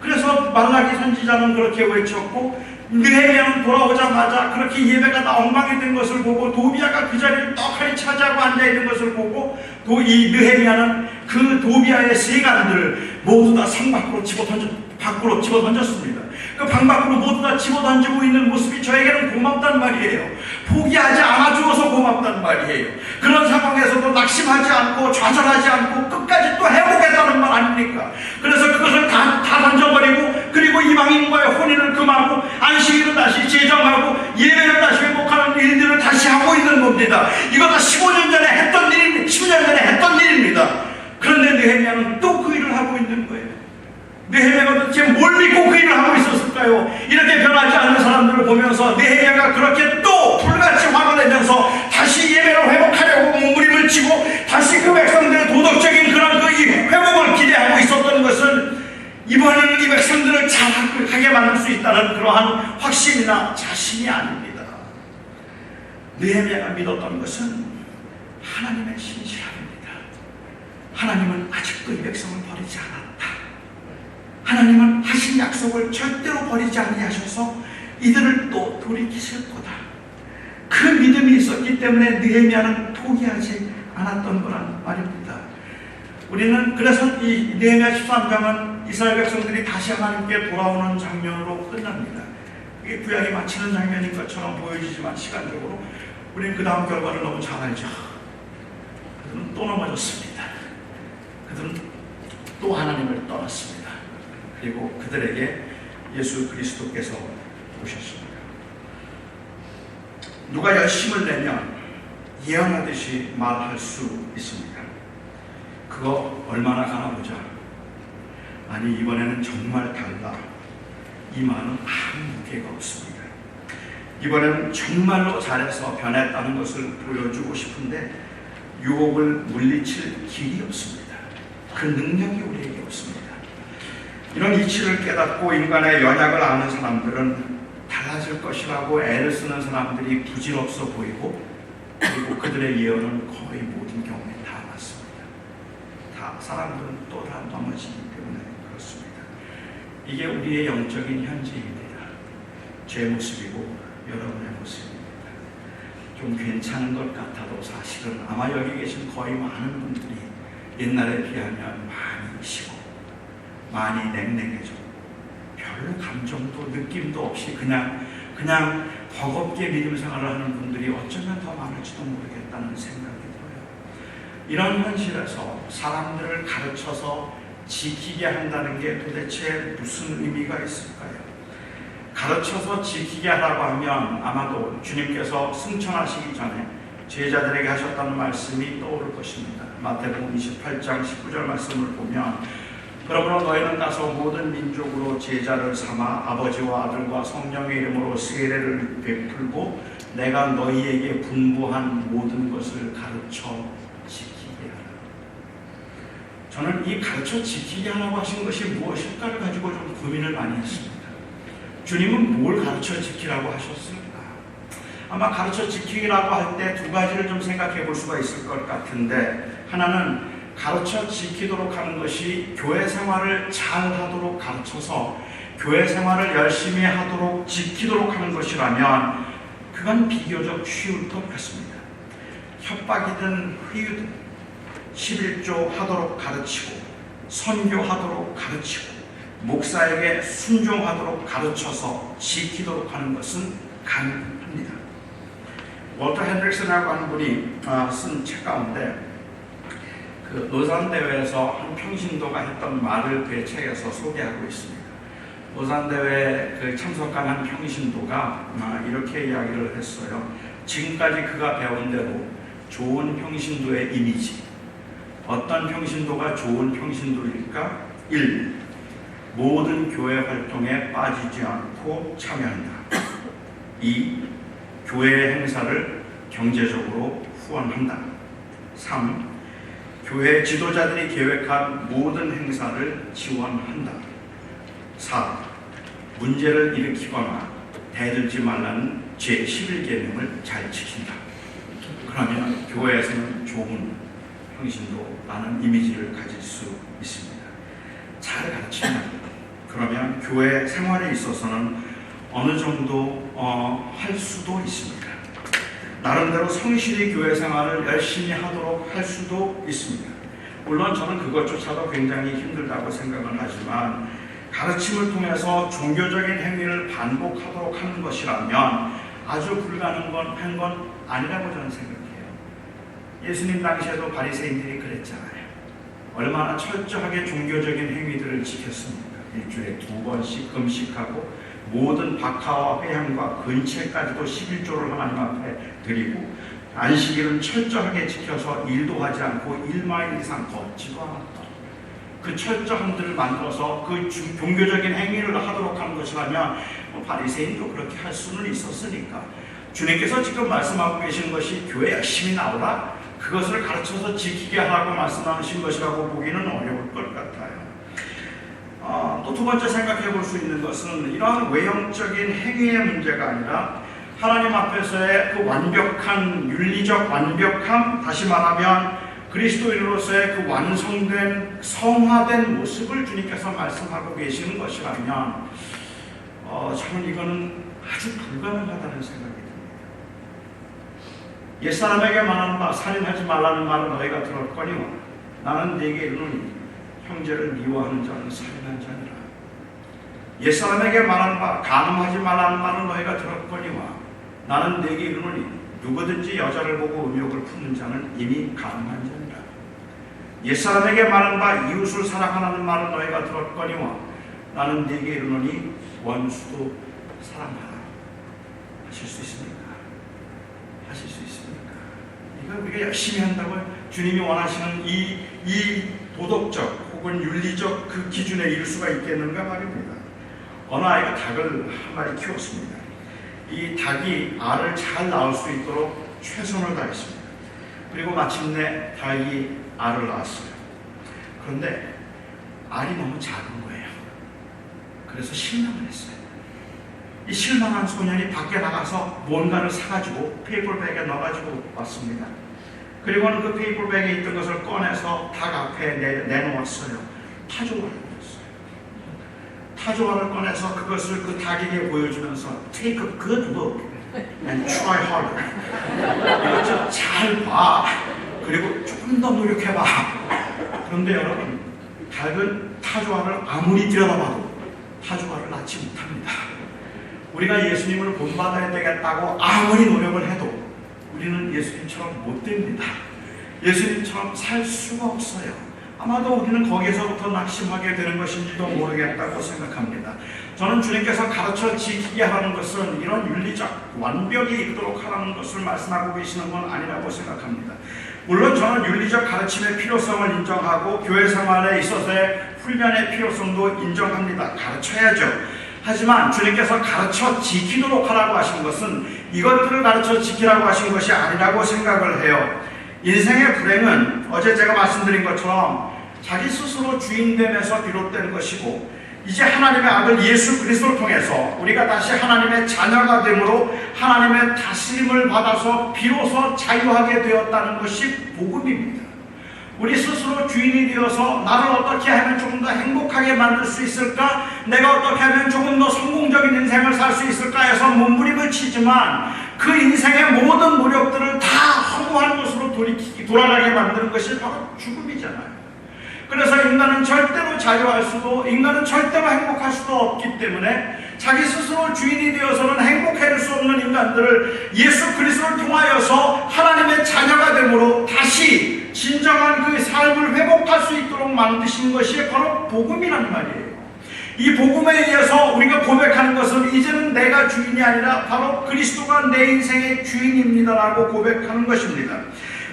그래서 말라기 선지자는 그렇게 외쳤고, 느헤미야는 돌아오자마자 그렇게 예배가 다 엉망이 된 것을 보고, 도비야가 그 자리를 떡하니 차지하고 앉아있는 것을 보고, 또 이 느헤미야는 그 도비야의 세간들을 모두 다 상 밖으로 집어 던졌습니다. 그 방 밖으로 모두 다 집어 던지고 있는 모습이 저에게는 고맙단 말이에요. 포기하지 않아주어서 고맙단 말이에요. 그런 상황에서도 낙심하지 않고 좌절하지 않고 끝까지 또 해보겠다는 말 아닙니까? 그래서 그것을 다 던져버리고, 그리고 이방인과의 혼인을 금하고 안식일을 다시 제정하고 예배를 다시 회복하는 일들을 다시 하고 있는 겁니다. 이거 다 15년 전에 했던 일입니다. 10년 전에 했던 일입니다. 그런데 느헤미야는 또 그 일을 하고 있는 거예요. 느헤미야가 도대체 뭘 믿고 그 일을 하고 있었을까요? 이렇게 변하지 않는 사람들을 보면서 느헤미야가 그렇게 또 불같이 화가 내면서 다시 예배를 회복하려고 몸부림을 치고 다시 그 백성들의 도덕적인 그런 그 회복을 기대하고 있었던 것은 이번에는 이 백성들을 잘하게 만들 수 있다는 그러한 확신이나 자신이 아닙니다. 느헤미야가 믿었던 것은 하나님의 신실함입니다. 하나님은 아직도 이 백성을 버리지 않았다. 하나님은 하신 약속을 절대로 버리지 아니하셔서 이들을 또 돌이키실 거다. 그 믿음이 있었기 때문에 느헤미야는 포기하지 않았던 거란 말입니다. 우리는 그래서 이 느헤미야 13장은 이스라엘 백성들이 다시 하나님께 돌아오는 장면으로 끝납니다. 이게 구약이 마치는 장면인 것처럼 보여지지만 시간적으로 우리는 그 다음 결과를 너무 잘 알죠. 그들은 또 넘어졌습니다. 그들은 또 하나님을 떠났습니다. 그리고 그들에게 예수 그리스도께서 오셨습니다. 누가 열심을 내면 예언하듯이 말할 수 있습니다. 그거 얼마나 가나 보자. 아니 이번에는 정말 달라. 이 말은 아무 무게가 없습니다. 이번에는 정말로 잘해서 변했다는 것을 보여주고 싶은데 유혹을 물리칠 길이 없습니다. 그 능력이 우리에게 없습니다. 이런 이치를 깨닫고 인간의 연약을 아는 사람들은 달라질 것이라고 애를 쓰는 사람들이 부질없어 보이고, 그리고 그들의 예언은 거의 모든 경우에 다 맞습니다. 다 사람들은 또 다 넘어지기 때문에 그렇습니다. 이게 우리의 영적인 현재입니다. 제 모습이고 여러분의 모습입니다. 좀 괜찮은 것 같아도 사실은 아마 여기 계신 거의 많은 분들이 옛날에 비하면 많이 쉬고 많이 냉랭해졌고 별로 감정도 느낌도 없이 그냥 버겁게 믿음 생활을 하는 분들이 어쩌면 더 많을지도 모르겠다는 생각이 들어요. 이런 현실에서 사람들을 가르쳐서 지키게 한다는 게 도대체 무슨 의미가 있을까요? 가르쳐서 지키게 하라고 하면 아마도 주님께서 승천하시기 전에 제자들에게 하셨다는 말씀이 떠오를 것입니다. 마태복음 28장 19절 말씀을 보면, 그러므로 너희는 가서 모든 민족으로 제자를 삼아 아버지와 아들과 성령의 이름으로 세례를 베풀고 내가 너희에게 분부한 모든 것을 가르쳐 지키게 하라. 저는 이 가르쳐 지키게 하라고 하신 것이 무엇일까를 가지고 좀 고민을 많이 했습니다. 주님은 뭘 가르쳐 지키라고 하셨을까? 아마 가르쳐 지키라고 할 때 두 가지를 좀 생각해 볼 수가 있을 것 같은데, 하나는 가르쳐 지키도록 하는 것이 교회 생활을 잘 하도록 가르쳐서 교회 생활을 열심히 하도록 지키도록 하는 것이라면 그건 비교적 쉬울 것 같습니다. 협박이든 회유든 11조 하도록 가르치고 선교하도록 가르치고 목사에게 순종하도록 가르쳐서 지키도록 하는 것은 가능합니다. 월터 핸드릭슨이라고 하는 분이 쓴 책 가운데 그 로잔 대회에서 한 평신도가 했던 말을 그 책에서 소개하고 있습니다. 로잔 대회에 참석한 한 평신도가 이렇게 이야기를 했어요. 지금까지 그가 배운 대로 좋은 평신도의 이미지, 어떤 평신도가 좋은 평신도일까? 1. 모든 교회 활동에 빠지지 않고 참여한다. 2. 교회 행사를 경제적으로 후원한다. 3. 교회 지도자들이 계획한 모든 행사를 지원한다. 4. 문제를 일으키거나 대들지 말라는 제11계명을 잘 지킨다. 그러면 교회에서는 좋은 평신도라는 이미지를 가질 수 있습니다. 잘 가르치면 그러면 교회 생활에 있어서는 어느 정도 할 수도 있습니다. 나름대로 성실히 교회 생활을 열심히 하도록 할 수도 있습니다. 물론 저는 그것조차도 굉장히 힘들다고 생각은 하지만 가르침을 통해서 종교적인 행위를 반복하도록 하는 것이라면 아주 불가능한 건 아니라고 저는 생각해요. 예수님 당시에도 바리새인들이 그랬잖아요. 얼마나 철저하게 종교적인 행위들을 지켰습니까? 일주일에 2번씩 금식하고 모든 박하와 회향과 근채까지도 11조를 하나님 앞에 드리고 안식일은 철저하게 지켜서 일도 하지 않고 1마일 이상 걷지도 않았다. 그 철저함들을 만들어서 그 종교적인 행위를 하도록 하는 것이라면 바리새인도 그렇게 할 수는 있었으니까 주님께서 지금 말씀하고 계시는 것이 교회 열심히 나오라 그것을 가르쳐서 지키게 하라고 말씀하신 것이라고 보기는 어려울 것 같아요. 또 두 번째 생각해 볼 수 있는 것은 이러한 외형적인 행위의 문제가 아니라 하나님 앞에서의 그 완벽한 윤리적 완벽함, 다시 말하면 그리스도인으로서의 그 완성된 성화된 모습을 주님께서 말씀하고 계시는 것이라면 저는 이거는 아주 불가능하다는 생각이 듭니다. 옛사람에게 말하는 바 살인하지 말라는 말을 너희가 들었거니와 나는 네게 이르노니 형제를 미워하는 자는 살인한 자니라. 옛사람에게 말하는 바 간음하지 말라는 말을 너희가 들었거니와 나는 네게 이르노니 누구든지 여자를 보고 의욕을 품는 자는 이미 간음한 자니라. 옛사람에게 말하는 바 이웃을 사랑하라는 말을 너희가 들었거니와 나는 네게 이르노니 원수도 사랑하라. 하실 수 있습니까? 하실 수 있습니까? 이거 우리가 열심히 한다고 주님이 원하시는 이 도덕적 혹은 윤리적 그 기준에 이를 수가 있겠는가 말입니다. 어느 아이가 닭을 한 마리 키웠습니다. 이 닭이 알을 잘 낳을 수 있도록 최선을 다했습니다. 그리고 마침내 닭이 알을 낳았어요. 그런데 알이 너무 작은 거예요. 그래서 실망을 했어요. 이 실망한 소년이 밖에 나가서 뭔가를 사가지고 페이퍼백에 넣어가지고 왔습니다. 그리고는 그 페이퍼백에 있던 것을 꺼내서 닭 앞에 내놓았어요. 타조알을 보였어요. 타조알을 꺼내서 그것을 그 닭에게 보여주면서 Take a good look and try harder. 이것 좀 잘 봐. 그리고 조금 더 노력해봐. 그런데 여러분, 닭은 타조알을 아무리 들여다봐도 타조알을 낳지 못합니다. 우리가 예수님을 본받아야 되겠다고 아무리 노력을 해도 우리는 예수님처럼 못 됩니다. 예수님처럼 살 수가 없어요. 아마도 우리는 거기서부터 낙심하게 되는 것인지도 모르겠다고 생각합니다. 저는 주님께서 가르쳐 지키게 하는 것은 이런 윤리적 완벽에 이르도록 하라는 것을 말씀하고 계시는 건 아니라고 생각합니다. 물론 저는 윤리적 가르침의 필요성을 인정하고 교회 생활에 있어서의 훈련의 필요성도 인정합니다. 가르쳐야죠. 하지만 주님께서 가르쳐 지키도록 하라고 하신 것은 이것들을 가르쳐 지키라고 하신 것이 아니라고 생각을 해요. 인생의 불행은 어제 제가 말씀드린 것처럼 자기 스스로 주인됨에서 비롯된 것이고 이제 하나님의 아들 예수 그리스도를 통해서 우리가 다시 하나님의 자녀가 되므로 하나님의 다스림을 받아서 비로소 자유하게 되었다는 것이 복음입니다. 우리 스스로 주인이 되어서 나를 어떻게 하면 조금 더 행복하게 만들 수 있을까? 내가 어떻게 하면 조금 더 성공적인 인생을 살 수 있을까 해서 몸부림을 치지만 그 인생의 모든 노력들을 다 허무한 것으로 돌아가게 만드는 것이 바로 죽음이잖아요. 그래서 인간은 절대로 자유할 수도 인간은 절대로 행복할 수도 없기 때문에 자기 스스로 주인이 되어서는 행복해질 수 없는 인간들을 예수 그리스도를 통하여서 하나님의 자녀가 되므로 다시 진정한 그 삶을 회복할 수 있도록 만드신 것이 바로 복음이란 말이에요. 이 복음에 의해서 우리가 고백하는 것은 이제는 내가 주인이 아니라 바로 그리스도가 내 인생의 주인입니다라고 고백하는 것입니다.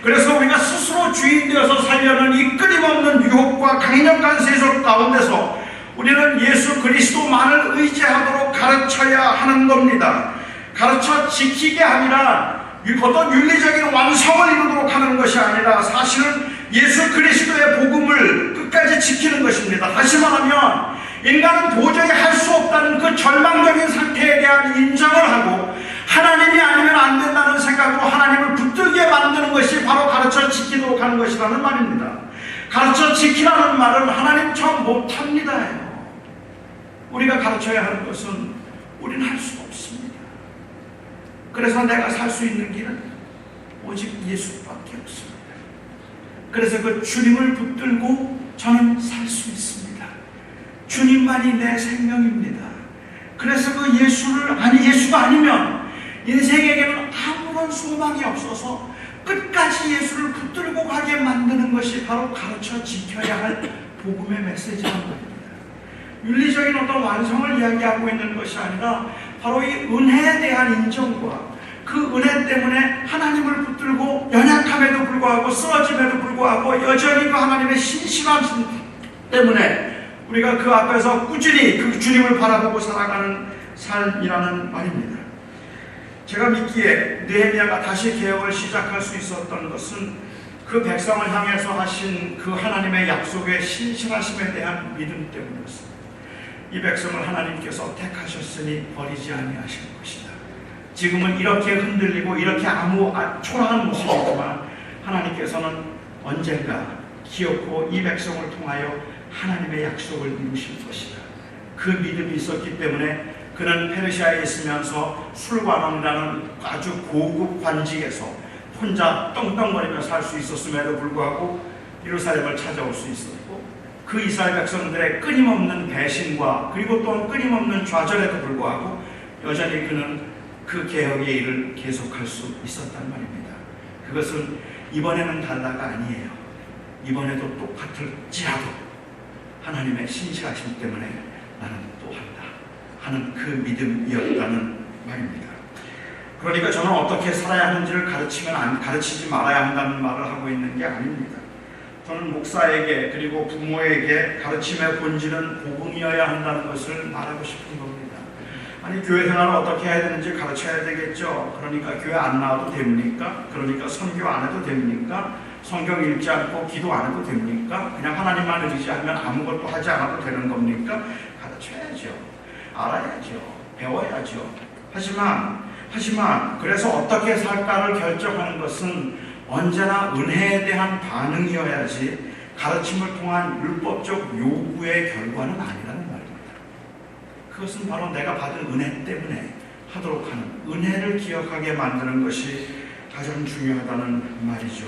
그래서 우리가 스스로 주인 되어서 살려는 이 끊임없는 유혹과 강력한 세속 가운데서 우리는 예수 그리스도만을 의지하도록 가르쳐야 하는 겁니다. 가르쳐 지키게 아니라 어떤 윤리적인 완성을 이루도록 하는 것이 아니라 사실은 예수 그리스도의 복음을 끝까지 지키는 것입니다. 다시 말하면 인간은 도저히 할 수 없다는 그 절망적인 상태에 대한 인정을 하고 하나님이 아니면 안 된다는 생각으로 하나님을 붙들게 만드는 것이 바로 가르쳐 지키도록 하는 것이라는 말입니다. 가르쳐 지키라는 말은 하나님 처음 못합니다예요. 우리가 가르쳐야 하는 것은 우리는 할 수 없습니다. 그래서 내가 살 수 있는 길은 오직 예수밖에 없습니다. 그래서 그 주님을 붙들고 저는 살 수 있습니다. 주님만이 내 생명입니다. 그래서 그 예수가 아니면 인생에게는 아무런 소망이 없어서 끝까지 예수를 붙들고 가게 만드는 것이 바로 가르쳐 지켜야 할 복음의 메시지라는 겁니다. 윤리적인 어떤 완성을 이야기하고 있는 것이 아니라 바로 이 은혜에 대한 인정과 그 은혜 때문에 하나님을 붙들고 연약함에도 불구하고 쓰러짐에도 불구하고 여전히 그 하나님의 신실함 때문에 우리가 그 앞에서 꾸준히 그 주님을 바라보고 살아가는 삶이라는 말입니다. 제가 믿기에 느헤미야가 다시 개혁을 시작할 수 있었던 것은 그 백성을 향해서 하신 그 하나님의 약속의 신실하심에 대한 믿음 때문이었습니다. 이 백성을 하나님께서 택하셨으니 버리지 아니하실 것이다. 지금은 이렇게 흔들리고 이렇게 초라한 모습이지만 하나님께서는 언젠가 기어코 이 백성을 통하여 하나님의 약속을 이루실 것이다. 그 믿음이 있었기 때문에 그는 페르시아에 있으면서 술관원이라는 아주 고급 관직에서 혼자 떵떵거리며 살 수 있었음에도 불구하고 예루살렘을 찾아올 수 있었고, 그 이스라엘 백성들의 끊임없는 배신과 그리고 또한 끊임없는 좌절에도 불구하고 여전히 그는 그 개혁의 일을 계속할 수 있었단 말입니다. 그것은 이번에는 달라가 아니에요. 이번에도 똑같을지라도 하나님의 신실하심 때문에 나는 또 한다 하는 그 믿음이었다는 말입니다. 그러니까 저는 어떻게 살아야 하는지를 가르치지 말아야 한다는 말을 하고 있는 게 아닙니다. 저는 목사에게 그리고 부모에게 가르침의 본질은 복음이어야 한다는 것을 말하고 싶은 겁니다. 아니, 교회 생활을 어떻게 해야 되는지 가르쳐야 되겠죠. 그러니까 교회 안 나와도 됩니까? 그러니까 선교 안 해도 됩니까? 성경 읽지 않고 기도 안 해도 됩니까? 그냥 하나님만 의지하면 아무것도 하지 않아도 되는 겁니까? 가르쳐야죠. 알아야죠. 배워야죠. 하지만 그래서 어떻게 살까를 결정하는 것은 언제나 은혜에 대한 반응이어야지 가르침을 통한 율법적 요구의 결과는 아니라는 말입니다. 그것은 바로 내가 받은 은혜 때문에 하도록 하는, 은혜를 기억하게 만드는 것이 가장 중요하다는 말이죠.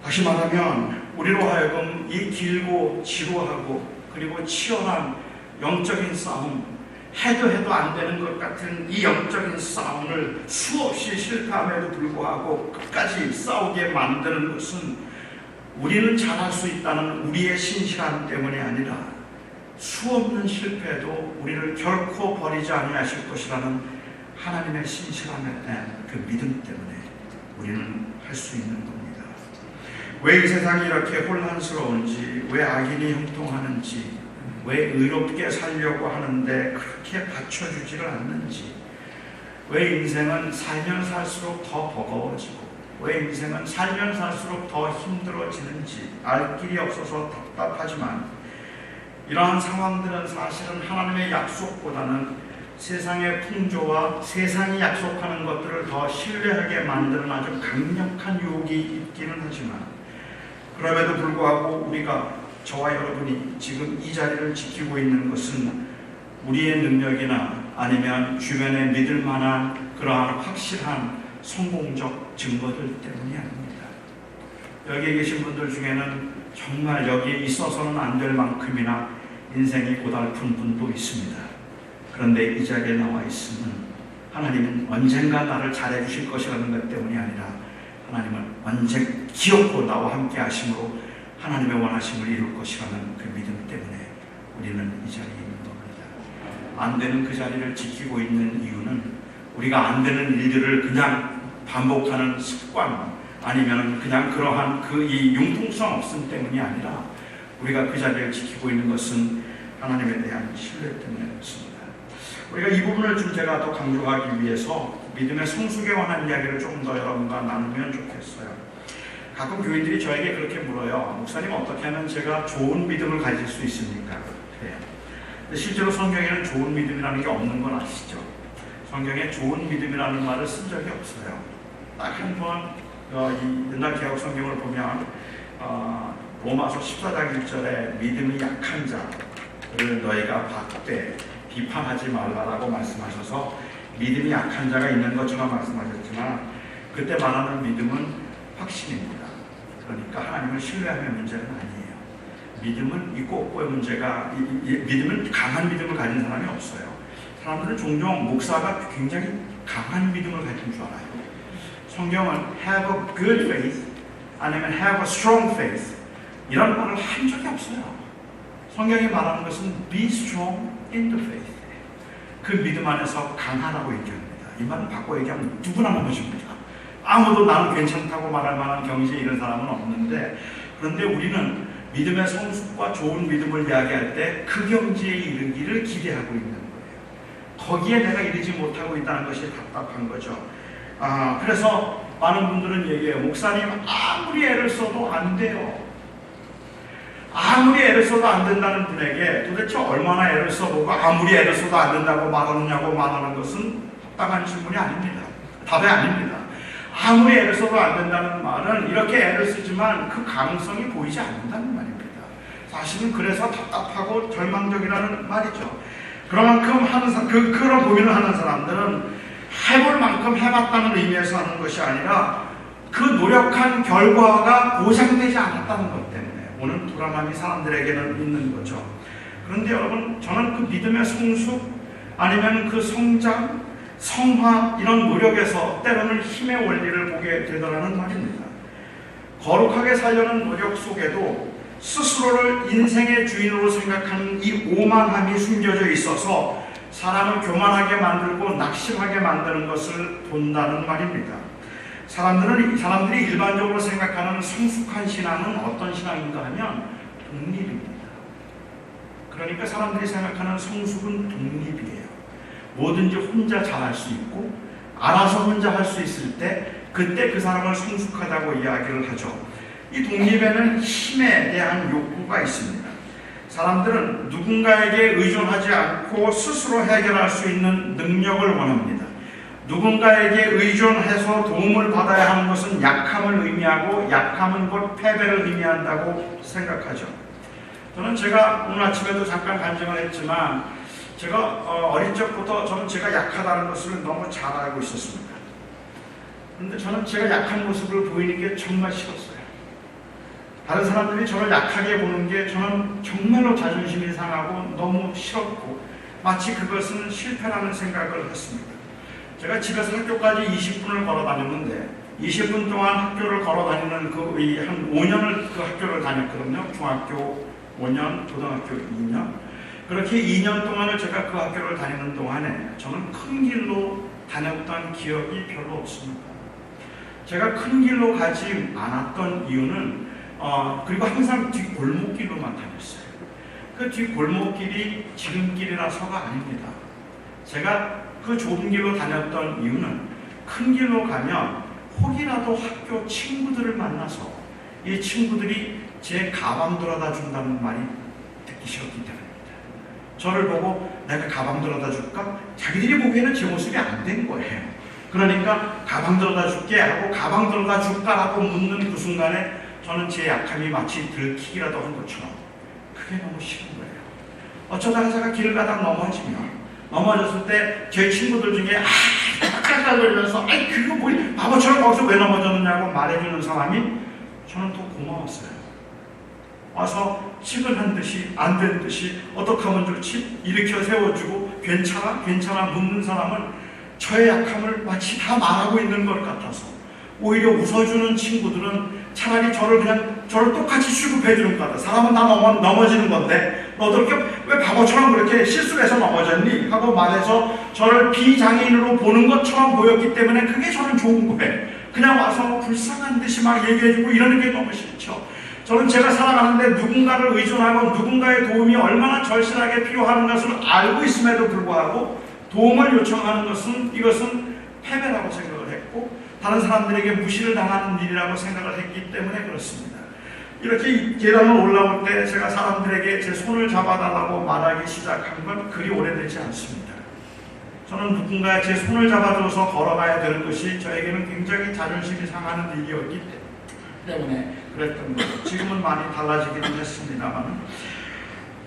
다시 말하면 우리로 하여금 이 길고 지루하고 그리고 치열한 영적인 싸움, 해도 안 되는 것 같은 이 영적인 싸움을 수없이 실패함에도 불구하고 끝까지 싸우게 만드는 것은 우리는 잘할 수 있다는 우리의 신실함 때문이 아니라 수없는 실패도 우리를 결코 버리지 아니하실 것이라는 하나님의 신실함에 대한 그 믿음 때문에 우리는 할 수 있는 겁니다. 왜 이 세상이 이렇게 혼란스러운지, 왜 악인이 형통하는지, 왜 의롭게 살려고 하는데 그렇게 받쳐주지를 않는지, 왜 인생은 살면 살수록 더 버거워지고, 왜 인생은 살면 살수록 더 힘들어지는지 알 길이 없어서 답답하지만, 이러한 상황들은 사실은 하나님의 약속보다는 세상의 풍조와 세상이 약속하는 것들을 더 신뢰하게 만드는 아주 강력한 유혹이 있기는 하지만, 그럼에도 불구하고 저와 여러분이 지금 이 자리를 지키고 있는 것은 우리의 능력이나 아니면 주변에 믿을 만한 그러한 확실한 성공적 증거들 때문이 아닙니다. 여기에 계신 분들 중에는 정말 여기에 있어서는 안 될 만큼이나 인생이 고달픈 분도 있습니다. 그런데 이 자리에 나와 있으면 하나님은 언젠가 나를 잘해 주실 것이라는 것 때문이 아니라 하나님은 언제 기어코 나와 함께 하심으로 하나님의 원하심을 이룰 것이라는 그 믿음 때문에 우리는 이 자리에 있는 겁니다. 안 되는 그 자리를 지키고 있는 이유는 우리가 안 되는 일들을 그냥 반복하는 습관, 아니면 그냥 그러한 이 융통성 없음 때문이 아니라 우리가 그 자리를 지키고 있는 것은 하나님에 대한 신뢰 때문에 그렇습니다. 우리가 이 부분을 좀 제가 더 강조하기 위해서 믿음의 성숙에 관한 이야기를 조금 더 여러분과 나누면 좋겠어요. 가끔 교인들이 저에게 그렇게 물어요. 목사님, 어떻게 하면 제가 좋은 믿음을 가질 수 있습니까? 그래요. 근데 실제로 성경에는 좋은 믿음이라는 게 없는 건 아시죠? 성경에 좋은 믿음이라는 말을 쓴 적이 없어요. 딱 한 번 이 옛날 개혁 성경을 보면 로마서 14장 1절에 믿음이 약한 자를 너희가 받되 비판하지 말라라고 말씀하셔서 믿음이 약한 자가 있는 것처럼 말씀하셨지만 그때 말하는 믿음은 확신입니다. 그러니까 하나님을 신뢰하는 문제는 아니에요. 믿음은 있고 없고의 문제가 믿음은 강한 믿음을 가진 사람이 없어요. 사람들은 종종 목사가 굉장히 강한 믿음을 가진 줄 알아요. 성경은 have a good faith 아니면 have a strong faith 이런 말을 한 적이 없어요. 성경이 말하는 것은 be strong in the faith. 그 믿음 안에서 강하라고 얘기합니다. 이 말을 바꿔 얘기하면 누구나 넘어집니다. 아무도 나는 괜찮다고 말할 만한 경지에 이런 사람은 없는데, 그런데 우리는 믿음의 성숙과 좋은 믿음을 이야기할 때 그 경지에 이르기를 기대하고 있는 거예요. 거기에 내가 이르지 못하고 있다는 것이 답답한 거죠. 그래서 많은 분들은 얘기해요. 목사님, 아무리 애를 써도 안 돼요. 아무리 애를 써도 안 된다는 분에게 도대체 얼마나 애를 써보고 아무리 애를 써도 안 된다고 말하느냐고 말하는 것은 합당한 질문이 아닙니다. 답이 아닙니다. 아무리 애를 써도 안 된다는 말은 이렇게 애를 쓰지만 그 가능성이 보이지 않는다는 말입니다. 사실은 그래서 답답하고 절망적이라는 말이죠. 그만큼 그런 고민을 하는 사람들은 해볼 만큼 해봤다는 의미에서 하는 것이 아니라 그 노력한 결과가 보장되지 않았다는 것 때문에 오는 불안함이 사람들에게는 있는 거죠. 그런데 여러분, 저는 그 믿음의 성숙 아니면 그 성장, 성화 이런 노력에서 때로는 힘의 원리를 보게 되더라는 말입니다. 거룩하게 살려는 노력 속에도 스스로를 인생의 주인으로 생각하는 이 오만함이 숨겨져 있어서 사람을 교만하게 만들고 낙심하게 만드는 것을 본다는 말입니다. 사람들이 일반적으로 생각하는 성숙한 신앙은 어떤 신앙인가 하면 독립입니다. 그러니까 사람들이 생각하는 성숙은 독립이에요. 뭐든지 혼자 잘할 수 있고 알아서 혼자 할 수 있을 때 그때 그 사람을 성숙하다고 이야기를 하죠. 이 독립에는 힘에 대한 욕구가 있습니다. 사람들은 누군가에게 의존하지 않고 스스로 해결할 수 있는 능력을 원합니다. 누군가에게 의존해서 도움을 받아야 하는 것은 약함을 의미하고 약함은 곧 패배를 의미한다고 생각하죠. 제가 오늘 아침에도 잠깐 간증을 했지만 제가 어린 적부터 저는 제가 약하다는 것을 너무 잘 알고 있었습니다. 그런데 저는 제가 약한 모습을 보이는 게 정말 싫었어요. 다른 사람들이 저를 약하게 보는 게 저는 정말로 자존심이 상하고 너무 싫었고 마치 그것은 실패라는 생각을 했습니다. 제가 집에서 학교까지 20분을 걸어 다녔는데 20분 동안 학교를 걸어 다니는 한 5년을 그 학교를 다녔거든요. 중학교 5년, 고등학교 2년. 그렇게 2년 동안을 제가 그 학교를 다니는 동안에 저는 큰 길로 다녔던 기억이 별로 없습니다. 제가 큰 길로 가지 않았던 이유는 그리고 항상 뒷 골목길로만 다녔어요. 그 뒷 골목길이 지름길이라서가 아닙니다. 제가 그 좁은 길로 다녔던 이유는 큰 길로 가면 혹이라도 학교 친구들을 만나서 이 친구들이 제 가방 들어다 준다는 말이 듣기 싫었기 때문입니다. 저를 보고 내가 가방 들어다 줄까? 자기들이 보기에는 제 모습이 안 된 거예요. 그러니까 가방 들어다 줄게 하고 가방 들어다 줄까라고 묻는 그 순간에 저는 제 약함이 마치 들키기라도 한 것처럼 그게 너무 싫은 거예요. 어쩌다가 제가 길을 가다 넘어졌을 때 제 친구들 중에 깍깍 거리면서 그거 뭐야 바보처럼 거기서 왜 넘어졌느냐고 말해주는 사람이 저는 더 고마웠어요. 와서 치근한 듯이 안 된 듯이 어떻게 하면 좋지? 일으켜 세워주고 괜찮아 묻는 사람은 저의 약함을 마치 다 말하고 있는 것 같아서 오히려 웃어주는 친구들은 차라리 저를 똑같이 취급해주는 것 같아요. 사람은 다 넘어지는 건데 너도 이렇게 왜 바보처럼 그렇게 실수를 해서 넘어졌니? 하고 말해서 저를 비장애인으로 보는 것처럼 보였기 때문에 그게 저는 좋은 거예요. 그냥 와서 불쌍한 듯이 막 얘기해주고 이러는 게 너무 싫죠. 저는 제가 살아가는데 누군가를 의존하고 누군가의 도움이 얼마나 절실하게 필요한 것을 알고 있음에도 불구하고 도움을 요청하는 이것은 패배라고 생각을 했고 다른 사람들에게 무시를 당하는 일이라고 생각을 했기 때문에 그렇습니다. 이렇게 계단을 올라올 때 제가 사람들에게 제 손을 잡아달라고 말하기 시작한 건 그리 오래되지 않습니다. 저는 누군가 제 손을 잡아줘서 걸어가야 되는 것이 저에게는 굉장히 자존심이 상하는 일이었기 때문에 그랬던 거죠. 지금은 많이 달라지기는 했습니다만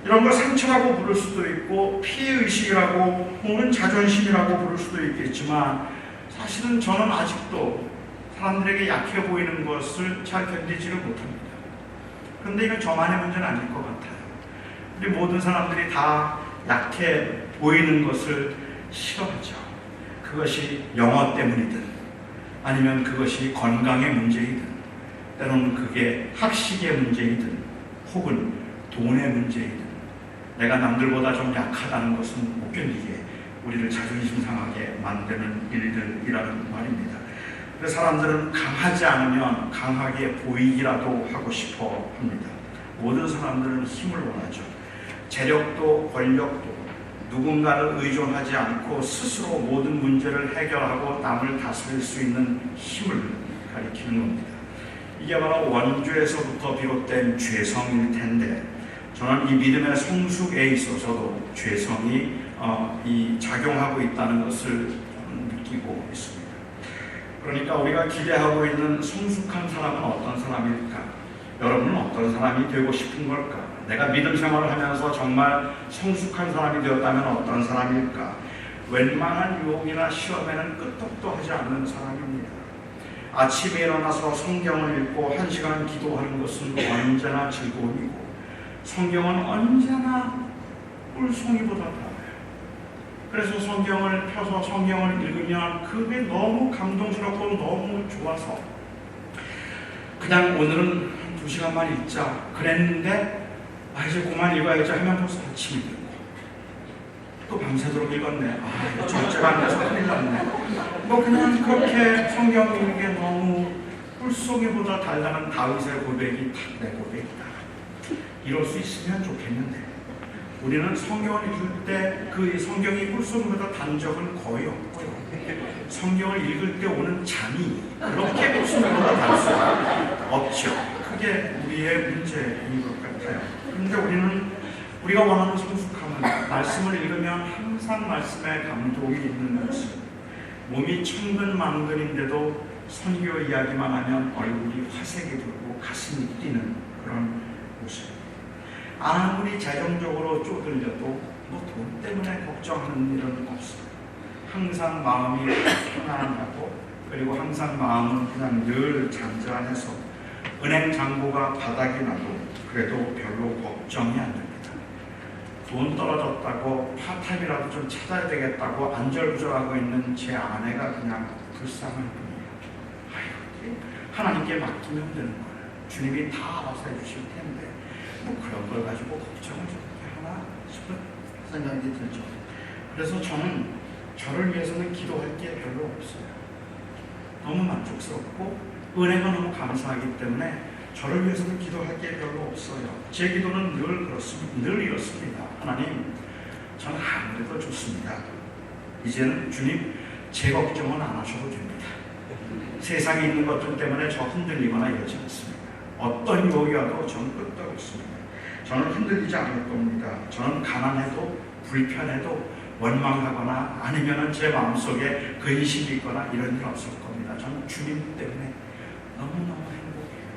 이런 걸 상처라고 부를 수도 있고 피해의식이라고 혹은 자존심이라고 부를 수도 있겠지만 사실은 저는 아직도 사람들에게 약해 보이는 것을 잘 견디지를 못합니다. 그런데 이건 저만의 문제는 아닐 것 같아요. 우리 모든 사람들이 다 약해 보이는 것을 싫어하죠. 그것이 영어 때문이든 아니면 그것이 건강의 문제이든 때로는 그게 학식의 문제이든 혹은 돈의 문제이든 내가 남들보다 좀 약하다는 것은 못 견디게 우리를 자존심 상하게 만드는 일들이라는 말입니다. 그래서 사람들은 강하지 않으면 강하게 보이기라도 하고 싶어 합니다. 모든 사람들은 힘을 원하죠. 재력도 권력도 누군가를 의존하지 않고 스스로 모든 문제를 해결하고 남을 다스릴 수 있는 힘을 가리키는 겁니다. 이게 바로 원죄에서부터 비롯된 죄성일 텐데 저는 이 믿음의 성숙에 있어서도 죄성이 작용하고 있다는 것을 느끼고 있습니다. 그러니까 우리가 기대하고 있는 성숙한 사람은 어떤 사람일까? 여러분은 어떤 사람이 되고 싶은 걸까? 내가 믿음 생활을 하면서 정말 성숙한 사람이 되었다면 어떤 사람일까? 웬만한 유혹이나 시험에는 끄떡도 하지 않는 사람입니다. 아침에 일어나서 성경을 읽고 1시간 기도하는 것은 언제나 즐거움이고 성경은 언제나 꿀송이보다 달아요. 그래서 성경을 펴서 성경을 읽으면 그게 너무 감동스럽고 너무 좋아서 그냥 오늘은 2시간만 읽자 그랬는데 이제 그만 읽어야지 하면 벌써 아침이 되고 또 밤새도록 읽었네. 이거 절제가 안 돼서 큰일 났네. 그냥 그렇게 성경 읽는 게 너무 꿀송이보다 달다는 다윗의 고백이 딱 내 고백이다. 이럴 수 있으면 좋겠는데 우리는 성경을 읽을 때 그 성경이 꿀송이보다 단 적은 거의 없고요. 성경을 읽을 때 오는 잠이 그렇게 꿀송이보다 달 수가 없죠. 그게 우리의 문제인 것 같아요. 그런데 우리가 원하는 성숙함은 말씀을 읽으면 항상 말씀에 감동이 있는 모습, 몸이 천근만근인데도 선교 이야기만 하면 얼굴이 화색이 돌고 가슴이 뛰는 그런 모습. 아무리 재정적으로 쪼들려도 돈 때문에 걱정하는 일은 없어요. 항상 마음이 편안하고 그리고 항상 마음은 그냥 늘 잔잔해서 은행 잔고가 바닥이 나도 그래도 별로 걱정이 안 됩니다. 돈 떨어졌다고 파타임이라도 좀 찾아야 되겠다고 안절부절하고 있는 제 아내가 그냥 불쌍할 뿐이에요. 아이고, 하나님께 맡기면 되는 거예요. 주님이 다 알아서 해주실 텐데 그런 걸 가지고 걱정을 저렇게 하나 싶은 생각이 들죠. 그래서 저는 저를 위해서는 기도할 게 별로 없어요. 너무 만족스럽고 은혜가 너무 감사하기 때문에 저를 위해서는 기도할 게 별로 없어요. 제 기도는 늘 그렇습니다. 늘 이렇습니다. 하나님, 저는 아무래도 좋습니다. 이제는 주님, 제 걱정은 안 하셔도 됩니다. 세상에 있는 것들 때문에 저 흔들리거나 이러지 않습니다. 어떤 유혹이 와도 저는 끄떡없습니다. 저는 흔들리지 않을 겁니다. 저는 가난해도 불편해도 원망하거나 아니면 제 마음속에 근심이 있거나 이런 일 없을 겁니다. 저는 주님 때문에 너무너무 행복해요.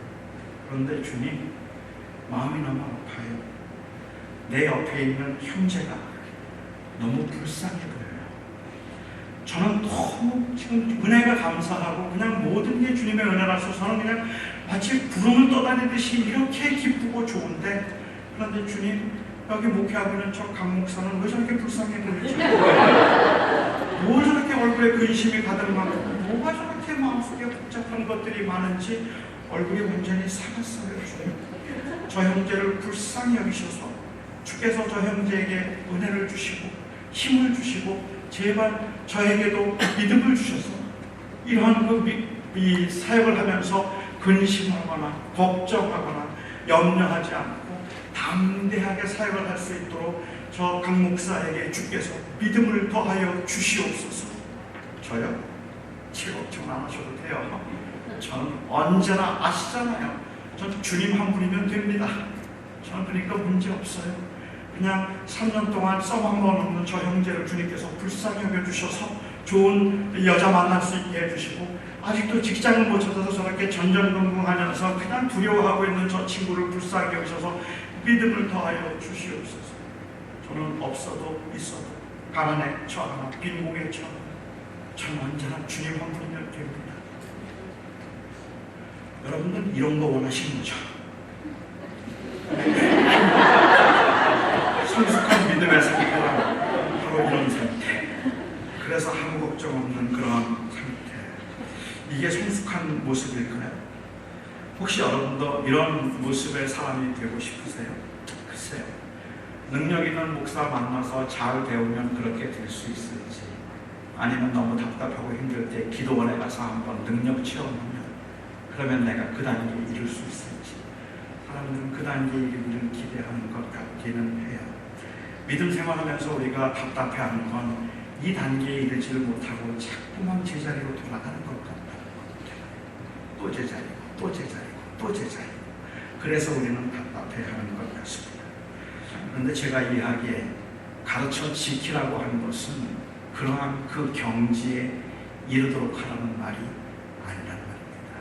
그런데 주님, 마음이 너무 아파요. 내 옆에 있는 형제가 너무 불쌍해 보여요. 저는 너무 지금 은혜가 감사하고 그냥 모든 게 주님의 은혜라서 저는 그냥 마치 구름을 떠다니듯이 이렇게 기쁘고 좋은데 그런데 주님, 여기 목회하고 있는 저 강 목사는 왜 저렇게 불쌍해 보이지? 뭐 저렇게 얼굴에 근심이 가득 많고 뭐가 저렇게 마음속에 복잡한 것들이 많은지 얼굴이 완전히 사갔어요. 주님, 저 형제를 불쌍히 여기셔서 주께서 저 형제에게 은혜를 주시고 힘을 주시고 제발 저에게도 믿음을 주셔서 이러한 이 사역을 하면서 근심하거나 걱정하거나 염려하지 않고 담대하게 사역을 할 수 있도록 저 강 목사에게 주께서 믿음을 더하여 주시옵소서. 저요? 제 걱정 안 하셔도 돼요. 저는 언제나 아시잖아요. 전 주님 한 분이면 됩니다. 저는 그러니까 문제 없어요. 그냥 3년 동안 썸 한 번 없는 저 형제를 주님께서 불쌍히 여겨주셔서 좋은 여자 만날 수 있게 해주시고, 아직도 직장을 못 찾아서 저렇게 전전긍긍하면서 그냥 두려워하고 있는 저 친구를 불쌍히 여기셔서 믿음을 더하여 주시옵소서. 저는 없어도 있어도 가난에 처하나 빈곤에 처하나 저는 언제나 주님 한 분이면 됩니다. 여러분은 이런 거 원하시는 거죠? 성숙한 믿음의 상태란 바로 이런 상태. 그래서 아무 걱정 없는 그런 상태. 이게 성숙한 모습일까요? 혹시 여러분도 이런 모습의 사람이 되고 싶으세요? 글쎄요. 능력 있는 목사 만나서 잘 배우면 그렇게 될 수 있을지, 아니면 너무 답답하고 힘들 때 기도원에 가서 한번 능력 체험하면 그러면 내가 그 단계에 이룰 수 있을지, 사람들은 그 단계에 이르기를 기대하는 것 같기는 해요. 믿음 생활하면서 우리가 답답해하는 건 이 단계에 이르지를 못하고 자꾸만 제자리로 돌아가는 것 같다는 겁니다. 또 제자리고 또 제자리고 또 제자리고. 그래서 우리는 답답해하는 것 같습니다. 그런데 제가 이야기에 가르쳐 지키라고 하는 것은 그러한 그 경지에 이르도록 하라는 말이 아니라는 말입니다.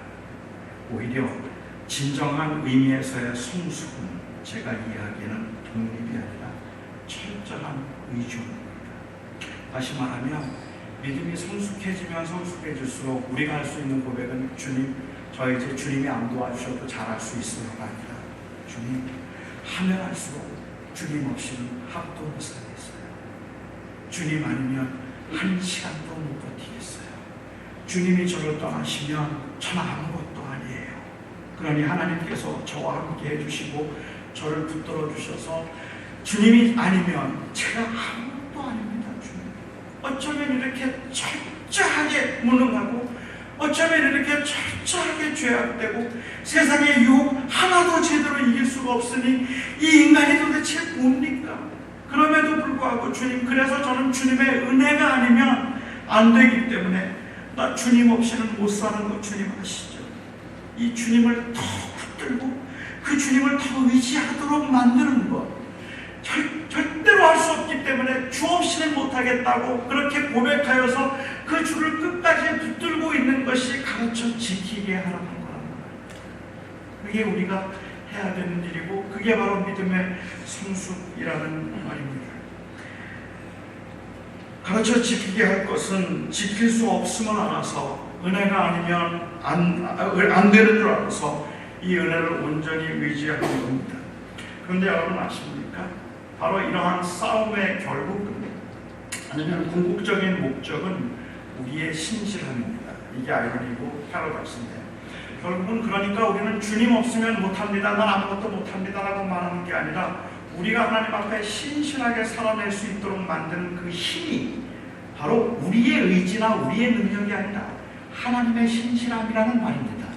오히려 진정한 의미에서의 성숙은 제가 이야기하는 독립이 아니라 철저한 의존입니다. 다시 말하면 믿음이 성숙해지면 성숙해질수록 우리가 할 수 있는 고백은 주님, 저 이제 주님이 안 도와주셔도 잘할 수 있어요가 아니라 주님, 하면 할수록 주님 없이는 합도 못 살겠어요. 주님 아니면 한 시간도 못 버티겠어요. 주님이 저를 떠나시면 저는 아무것도 아니에요. 그러니 하나님께서 저와 함께 해주시고 저를 붙들어 주셔서 주님이 아니면 제가 아무것도 아닙니다. 주님, 어쩌면 이렇게 철저하게 무능하고, 어쩌면 이렇게 철저하게 죄악되고 세상의 유혹 하나도 제대로 이길 수가 없으니 이 인간이 도대체 뭡니까? 그럼에도 불구하고 주님, 그래서 저는 주님의 은혜가 아니면 안 되기 때문에 나 주님 없이는 못 사는 거 주님 아시죠? 이 주님을 더 붙들고 그 주님을 더 의지하도록 만드는 것, 절대로 할 수 없기 때문에 주 없이는 못하겠다고 그렇게 고백하여서 그 주를 끝까지 붙들고 있는 것이 가르쳐 지키게 하라는 거랍니다. 그게 우리가 해야 되는 일이고 그게 바로 믿음의 성숙이라는 말입니다. 가르쳐 지키게 할 것은 지킬 수 없음을 알아서, 은혜가 아니면 안 되는 줄 알아서 이 은혜를 온전히 의지하는 겁니다. 그런데 여러분 아십니까? 바로 이러한 싸움의 결국은, 아니면 궁극적인 목적은 우리의 신실함입니다. 이게 아이러니고 패러독스인데, 결국은 그러니까 우리는 주님 없으면 못합니다, 난 아무것도 못합니다 라고 말하는 게 아니라 우리가 하나님 앞에 신실하게 살아낼 수 있도록 만드는 그 힘이 바로 우리의 의지나 우리의 능력이 아니라 하나님의 신실함이라는 말입니다.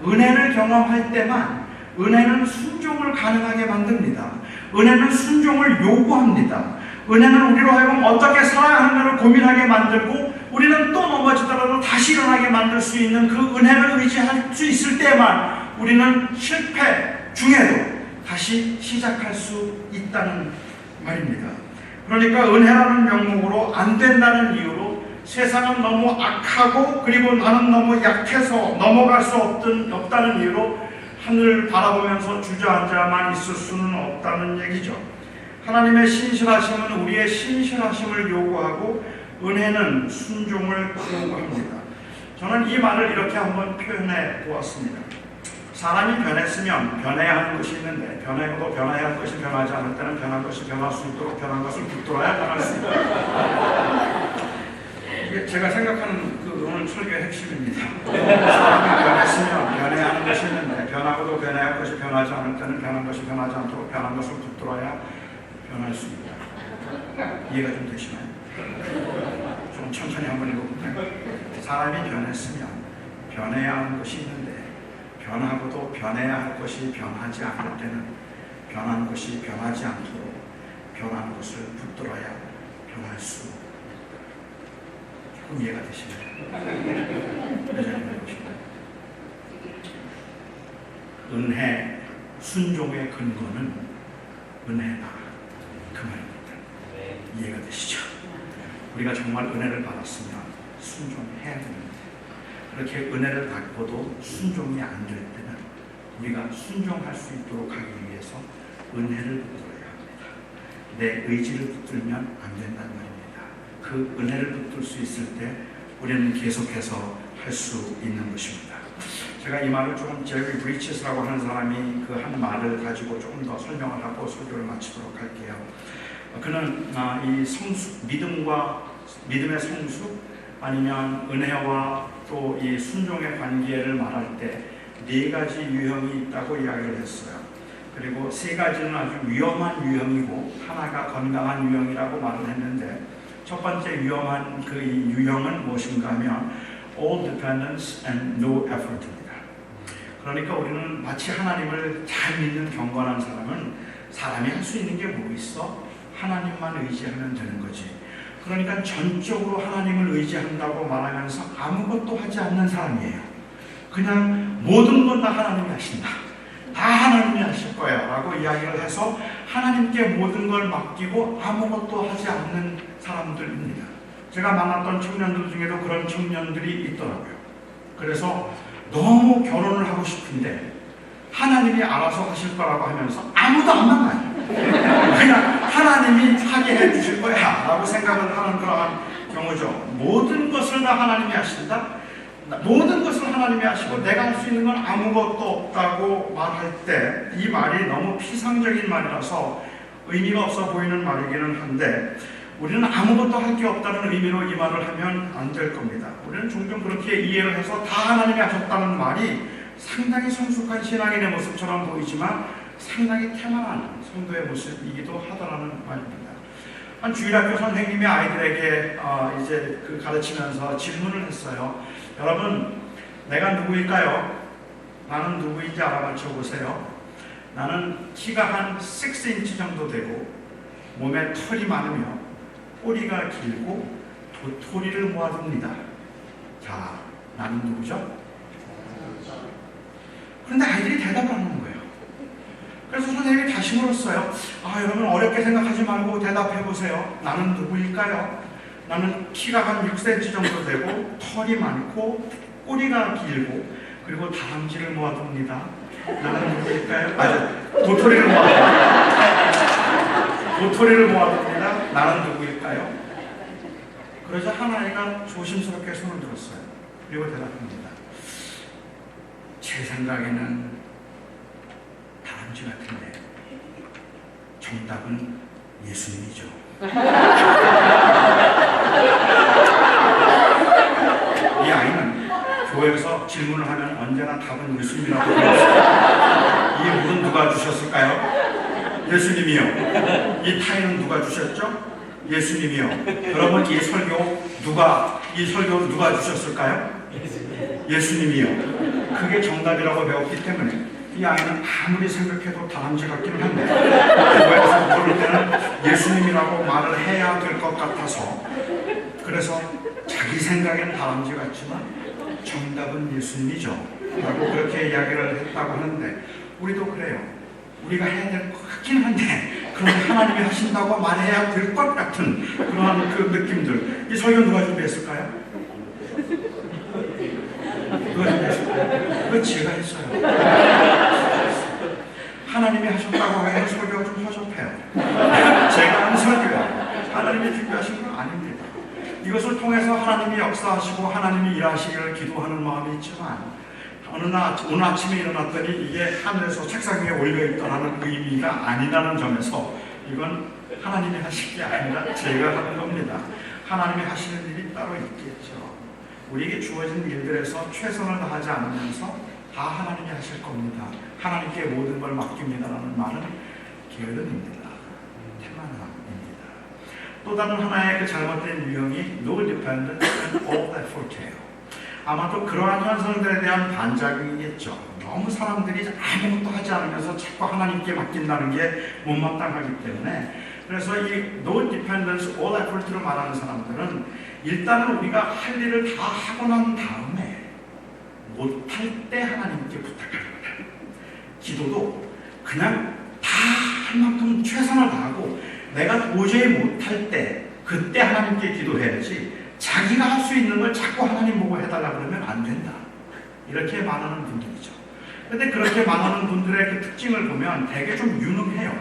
은혜를 경험할 때만 은혜는 순종을 가능하게 만듭니다. 은혜는 순종을 요구합니다. 은혜는 우리로 하여금 어떻게 살아야 하는가를 고민하게 만들고, 우리는 또 넘어지더라도 다시 일어나게 만들 수 있는 그 은혜를 의지할 수 있을 때만 우리는 실패 중에도 다시 시작할 수 있다는 말입니다. 그러니까 은혜라는 명목으로 안 된다는 이유로 세상은 너무 악하고 그리고 나는 너무 약해서 넘어갈 수 없다는 이유로 하늘을 바라보면서 주저앉아만 있을 수는 없다는 얘기죠. 하나님의 신실하심은 우리의 신실하심을 요구하고 은혜는 순종을 요구합니다. 저는 이 말을 이렇게 한번 표현해 보았습니다. 사람이 변했으면 변해야 하는 것이 있는데, 변해도 변해야 할 것이 변하지 않을 때는 변한 것이 변할 수 있도록 변한 것을 붙들어야 변할 수 있다. 이게 제가 생각하는 그 오늘 설교의 핵심입니다. 사람이 변했으면 변해야 하는 것이 있는데, 변하고도 변해야 할 것이 변하지 않을 때는 변한 것이 변하지 않도록 변한 것을 붙들어야 변할 수 있다. 이해가 좀 되시나요? 좀 천천히 한번 읽어볼까요? 사람이 변했으면 변해야 하는 것이 있는데, 변하고도 변해야 할 것이 변하지 않을 때는 변한 것이 변하지 않도록 변한 것을 붙들어야 변할 수 있다. 조금 이해가 되시나요? 회장님 보시나요? 은혜, 순종의 근거는 은혜다. 그 말입니다. 이해가 되시죠? 우리가 정말 은혜를 받았으면 순종해야 됩니다. 그렇게 은혜를 받고도 순종이 안 될 때는 우리가 순종할 수 있도록 하기 위해서 은혜를 붙들어야 합니다. 내 의지를 붙들면 안 된다는 말입니다. 그 은혜를 붙들 수 있을 때 우리는 계속해서 할 수 있는 것입니다. 제가 이 말을 조금 제리 브리치스라고 하는 사람이 그 한 말을 가지고 조금 더 설명을 하고 설교를 마치도록 할게요. 그는 이 성수, 믿음의 성수 아니면 은혜와 또 이 순종의 관계를 말할 때 네 가지 유형이 있다고 이야기를 했어요. 그리고 세 가지는 아주 위험한 유형이고 하나가 건강한 유형이라고 말을 했는데 첫 번째 위험한 그 유형은 무엇인가 하면 all dependence and no effort입니다. 그러니까 우리는 마치 하나님을 잘 믿는 경건한 사람은 사람이 할 수 있는 게 뭐 있어? 하나님만 의지하면 되는 거지. 그러니까 전적으로 하나님을 의지한다고 말하면서 아무것도 하지 않는 사람이에요. 그냥 모든 건 다 하나님이 하신다. 다 하나님이 하실 거야 라고 이야기를 해서 하나님께 모든 걸 맡기고 아무것도 하지 않는 사람들입니다. 제가 만났던 청년들 중에도 그런 청년들이 있더라고요. 그래서 너무 결혼을 하고 싶은데 하나님이 알아서 하실 거라고 하면서 아무도 안 만나요. 그냥 하나님이 하게 해주실 거야 라고 생각을 하는 그러한 경우죠. 모든 것을 다 하나님이 하신다. 모든 것을 하나님이 하시고 내가 할 수 있는 건 아무것도 없다고 말할 때 이 말이 너무 피상적인 말이라서 의미가 없어 보이는 말이기는 한데 우리는 아무것도 할 게 없다는 의미로 이 말을 하면 안 될 겁니다. 우리는 종종 그렇게 이해를 해서 다 하나님이 하셨다는 말이 상당히 성숙한 신앙인의 모습처럼 보이지만 상당히 태만한 성도의 모습이기도 하다라는 말입니다. 한 주일학교 선생님이 아이들에게 이제 가르치면서 질문을 했어요. 여러분, 내가 누구일까요? 나는 누구인지 알아맞혀 보세요. 나는 키가 한 6인치 정도 되고 몸에 털이 많으며 꼬리가 길고 도토리를 모아둡니다. 자, 나는 누구죠? 그런데 아이들이 대답을 안 하는 거예요. 그래서 선생님이 다시 물었어요. 여러분 어렵게 생각하지 말고 대답해 보세요. 나는 누구일까요? 나는 키가 한 6cm 정도 되고 털이 많고 꼬리가 길고 그리고 다람쥐를 모아둡니다. 나는 누구일까요? 도토리를 모아둡니다. 도토리를 모아둡니다. 나는 누구일까요? 그러자 한 아이가 조심스럽게 손을 들었어요. 그리고 대답합니다. 제 생각에는 다람쥐 같은데 정답은 예수님이죠. 이 아이는 교회에서 질문을 하면 언제나 답은 예수님이라고 그랬어요. 이 물은 누가 주셨을까요? 예수님이요. 이 타이는 누가 주셨죠? 예수님이요. 여러분 이 설교 누가 주셨을까요? 예수님이요. 그게 정답이라고 배웠기 때문에 이 아이는 아무리 생각해도 다람쥐 같기는 한데 교회에서 그럴 때는 예수님이라고 말을 해야 될 것 같아서 그래서 자기 생각엔 다람쥐 같지만 정답은 예수님이죠 라고 그렇게 이야기를 했다고 하는데 우리도 그래요. 우리가 해야 될 것 같긴 한데 그런데 하나님이 하신다고 말해야 될 것 같은 그런 그 느낌들. 이 설교 누가 준비했을까요? 누가 준비했을까요? 그거 제가 했어요. 하나님이 하셨다고 하면 설교가 좀 허접해요. 제가 한 설교야. 하나님이 준비하신 건 아닙니다. 이것을 통해서 하나님이 역사하시고 하나님이 일하시기를 기도하는 마음이 있지만 오늘 아침에 일어났더니 이게 하늘에서 책상 위에 올려있다는 의미가 아니라는 점에서 이건 하나님이 하실 게 아니라 제가 하는 겁니다. 하나님이 하시는 일이 따로 있겠죠. 우리에게 주어진 일들에서 최선을 다하지 않으면서 다 하나님이 하실 겁니다. 하나님께 모든 걸 맡깁니다라는 말은 게으름입니다. 태만함입니다. 또 다른 하나의 그 잘못된 유형이 No dependence and all effort예요. 아마도 그러한 현상들에 대한 반작용이겠죠. 너무 사람들이 아무것도 하지 않으면서 자꾸 하나님께 맡긴다는 게 못마땅하기 때문에, 그래서 이 no dependence, all effort로 말하는 사람들은 일단은 우리가 할 일을 다 하고 난 다음에 못할 때 하나님께 부탁하는 거다. 기도도 그냥 다 할 만큼 최선을 다하고 내가 도저히 못할 때 그때 하나님께 기도해야지, 자기가 할 수 있는 걸 자꾸 하나님 보고 해달라 그러면 안 된다. 이렇게 말하는 분들이죠. 그런데 그렇게 말하는 분들의 그 특징을 보면 되게 좀 유능해요.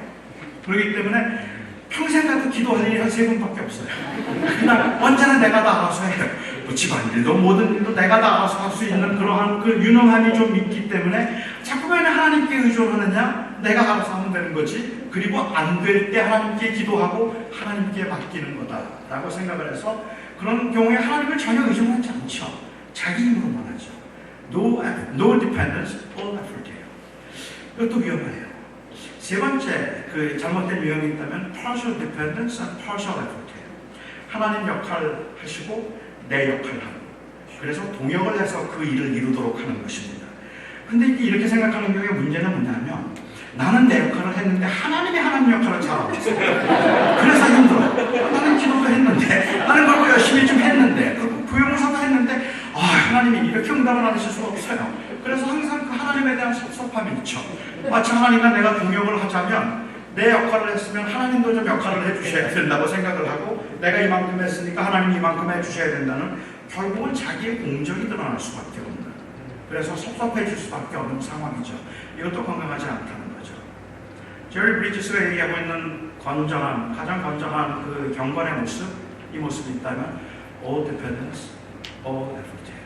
그렇기 때문에 평생 가도 기도할 일이 한 3번밖에 없어요. 그냥 언제나 내가 다 알아서 해요. 뭐 집안일도 모든 일도 내가 다 알아서 할 수 있는 그러한 그 유능함이 좀 있기 때문에 자꾸 왜 하나님께 의존하느냐? 내가 알아서 하면 되는 거지. 그리고 안 될 때 하나님께 기도하고 하나님께 맡기는 거다라고 생각을 해서 그런 경우에 하나님을 전혀 의존하지 않죠. 자기 힘으로만 하죠. No dependence, all effort이에요. 이것도 위험해요. 세 번째 그 잘못된 유형이 있다면 partial dependence and partial effort이에요. 하나님 역할 하시고 내 역할 하고, 그래서 동역을 해서 그 일을 이루도록 하는 것입니다. 근데 이렇게 생각하는 경우에 문제는 뭐냐면, 나는 내 역할을 했는데 하나님이 하나님 역할을 잘하고 있어요. 그래서 힘들어. 나는 기도도 했는데, 나는 그걸 열심히 좀 했는데, 그리고 부용사도 했는데, 하나님이 이렇게 응답을 안 하실 수가 없어요. 그래서 항상 그 하나님에 대한 섭섭함이 있죠. 마치 하나님과 내가 동역을 하자면 내 역할을 했으면 하나님도 좀 역할을 해주셔야 된다고 생각을 하고, 내가 이만큼 했으니까 하나님 이만큼 해주셔야 된다는, 결국은 자기의 공적이 드러날 수밖에 없는, 그래서 섭섭해질 수밖에 없는 상황이죠. 이것도 건강하지 않다는 거죠. 제리 브리지스가 얘기하고 있는 건전한, 가장 건전한 그 경건의 모습, 이 모습이 있다면 all dependence, all effort이에요.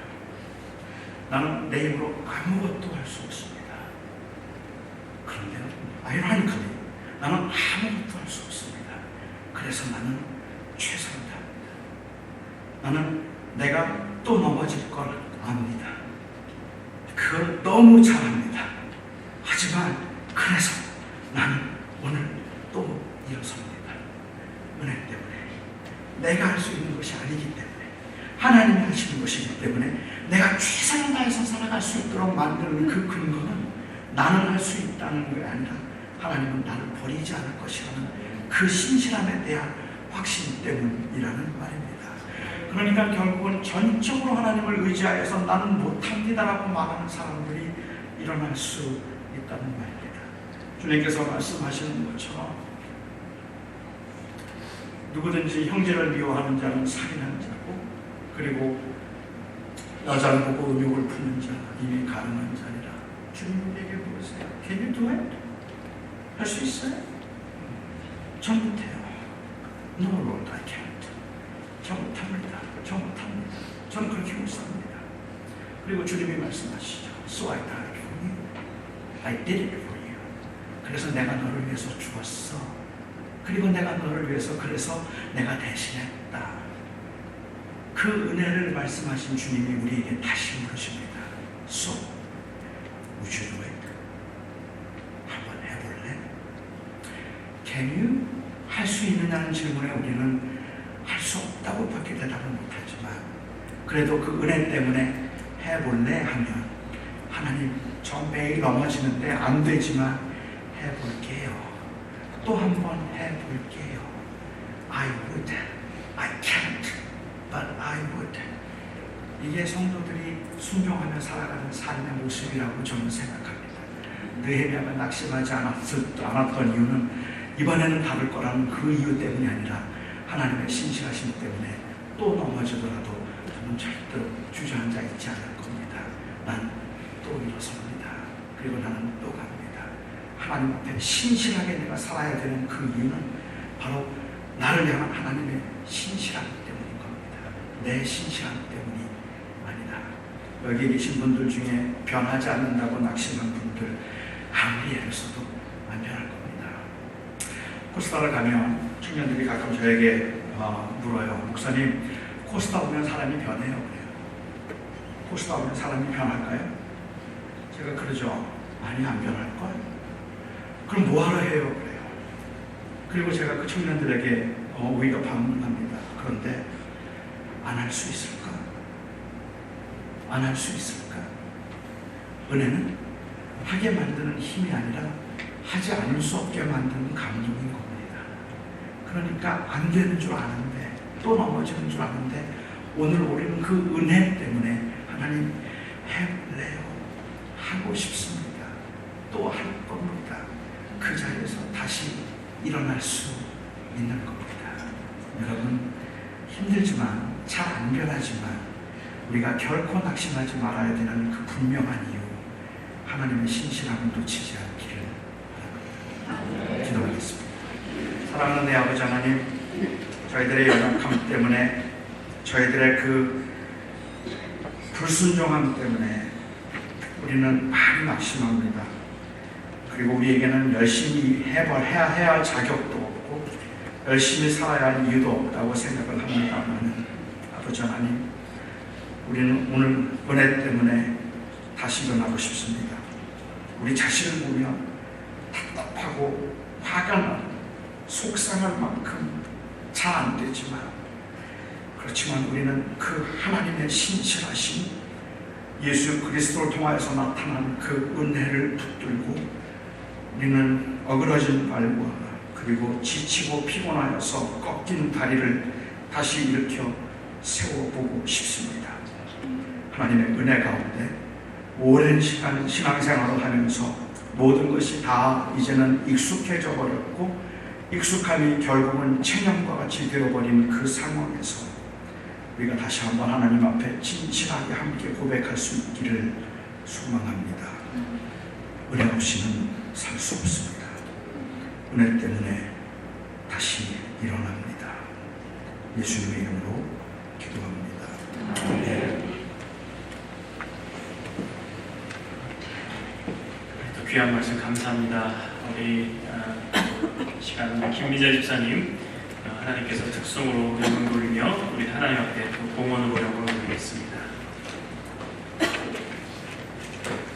나는 내 힘으로 아무것도 할 수 없습니다. 그런데 ironically 나는 아무것도 할 수 없습니다. 그래서 나는 최선을 다합니다. 나는 내가 또 넘어질 걸 압니다. 그걸 너무 잘합니다. 하지만 그래서 나는 오늘 또 일어섭니다. 은혜 때문에, 내가 할 수 있는 것이 아니기 때문에, 하나님이 하시는 것이기 때문에 내가 최선을 다해서 살아갈 수 있도록 만드는 그 근거는 나는 할 수 있다는 게 아니라 하나님은 나를 버리지 않을 것이라는 그 신실함에 대한 확신 때문이라는 말입니다. 그러니까 결국은 전적으로 하나님을 의지하여서 나는 못합니다라고 말하는 사람들이 일어날 수 있다는 말입니다. 주님께서 말씀하시는 것처럼 누구든지 형제를 미워하는 자는 살인하는 자고, 그리고 여자를 보고 음욕을 품는 자 이미 가늠한 자니라. 주님에게 물으세요. Can you do it? 할 수 있어요? 전 못해요. No Lord, I can't. 저 못합니다. 저 못합니다. 저는 그렇게 못 삽니다. 그리고 주님이 말씀하시죠. So I died for you. I did it for you. 그래서 내가 너를 위해서 죽었어. 그리고 내가 너를 위해서, 그래서 내가 대신했다. 그 은혜를 말씀하신 주님이 우리에게 다시 물으십니다. So, would you do it? 한번 해볼래? Can you? 할 수 있느냐는 질문에 우리는 할 수 없다고 밖에 대답을 못하지만, 그래도 그 은혜 때문에 해볼래 하면, 하나님 저 매일 넘어지는데 안 되지만 해볼게요. 또 한 번 해볼게요. I would, I can't, but I would. 이게 성도들이 순종하며 살아가는 삶의 모습이라고 저는 생각합니다. 느헤미야가 낙심하지 않았던 이유는 이번에는 받을 거라는 그 이유 때문이 아니라 하나님의 신실하심 때문에 또 넘어지더라도 저는 절대로 주저앉아 있지 않을 겁니다. 난 또 일어섭니다. 그리고 나는 또 갑니다. 하나님 앞에 신실하게 내가 살아야 되는 그 이유는 바로 나를 향한 하나님의 신실함 때문인 겁니다. 내 신실함 때문이 아니다. 여기 계신 분들 중에 변하지 않는다고 낙심한 분들, 아무리 애를 써도 안 변할 겁니다. 코스타를 가면 청년들이 가끔 저에게 물어요. 목사님, 코스타 오면 사람이 변해요? 그래요. 코스타 오면 사람이 변할까요? 제가 그러죠. 아니, 안 변할걸? 그럼 뭐하러 해요? 그래요. 그리고 제가 그 청년들에게 오히려 반문합니다. 그런데 안 할 수 있을까? 안 할 수 있을까? 은혜는 하게 만드는 힘이 아니라 하지 않을 수 없게 만드는 감동인 겁니다. 그러니까 안 되는 줄 아는데, 또 넘어지는 줄 아는데, 오늘 우리는 그 은혜 때문에 하나님 해볼래요? 하고 싶습니다. 또 할 겁니다. 그 자리에서 다시 일어날 수 있는 겁니다. 여러분, 힘들지만, 잘 안 변하지만 우리가 결코 낙심하지 말아야 되는 그 분명한 이유, 하나님의 신실함을 놓치지 않기를 바랍니다. 기도하겠습니다. 사랑하는 내 아버지 하나님, 저희들의 연약함 때문에, 저희들의 그 불순종함 때문에 우리는 많이 낙심합니다. 그리고 우리에게는 열심히 해야 할 자격도 없고 열심히 살아야 할 이유도 없다고 생각을 합니다만, 아버지 하나님, 우리는 오늘 은혜 때문에 다시 일어나고 싶습니다. 우리 자신을 보면 답답하고 화가 나고 속상할 만큼 잘 안 되지만, 그렇지만 우리는 그 하나님의 신실하신 예수 그리스도를 통하여서 나타난 그 은혜를 붙들고 우리는 어그러진 발과 그리고 지치고 피곤하여서 꺾인 다리를 다시 일으켜 세워보고 싶습니다. 하나님의 은혜 가운데 오랜 시간 신앙생활을 하면서 모든 것이 다 이제는 익숙해져 버렸고, 익숙함이 결국은 체념과 같이 되어버린 그 상황에서 우리가 다시 한번 하나님 앞에 진실하게 함께 고백할 수 있기를 소망합니다. 은혜 없이는 살 수 없습니다. 은혜 때문에 다시 일어납니다. 예수님의 이름으로 기도합니다. 아멘. 귀한 말씀 감사합니다. 우리 시간 김미자 집사님, 하나님께서 특성으로 영광 돌리며 우리 하나님 앞에 봉헌을 보려고 드리겠습니다.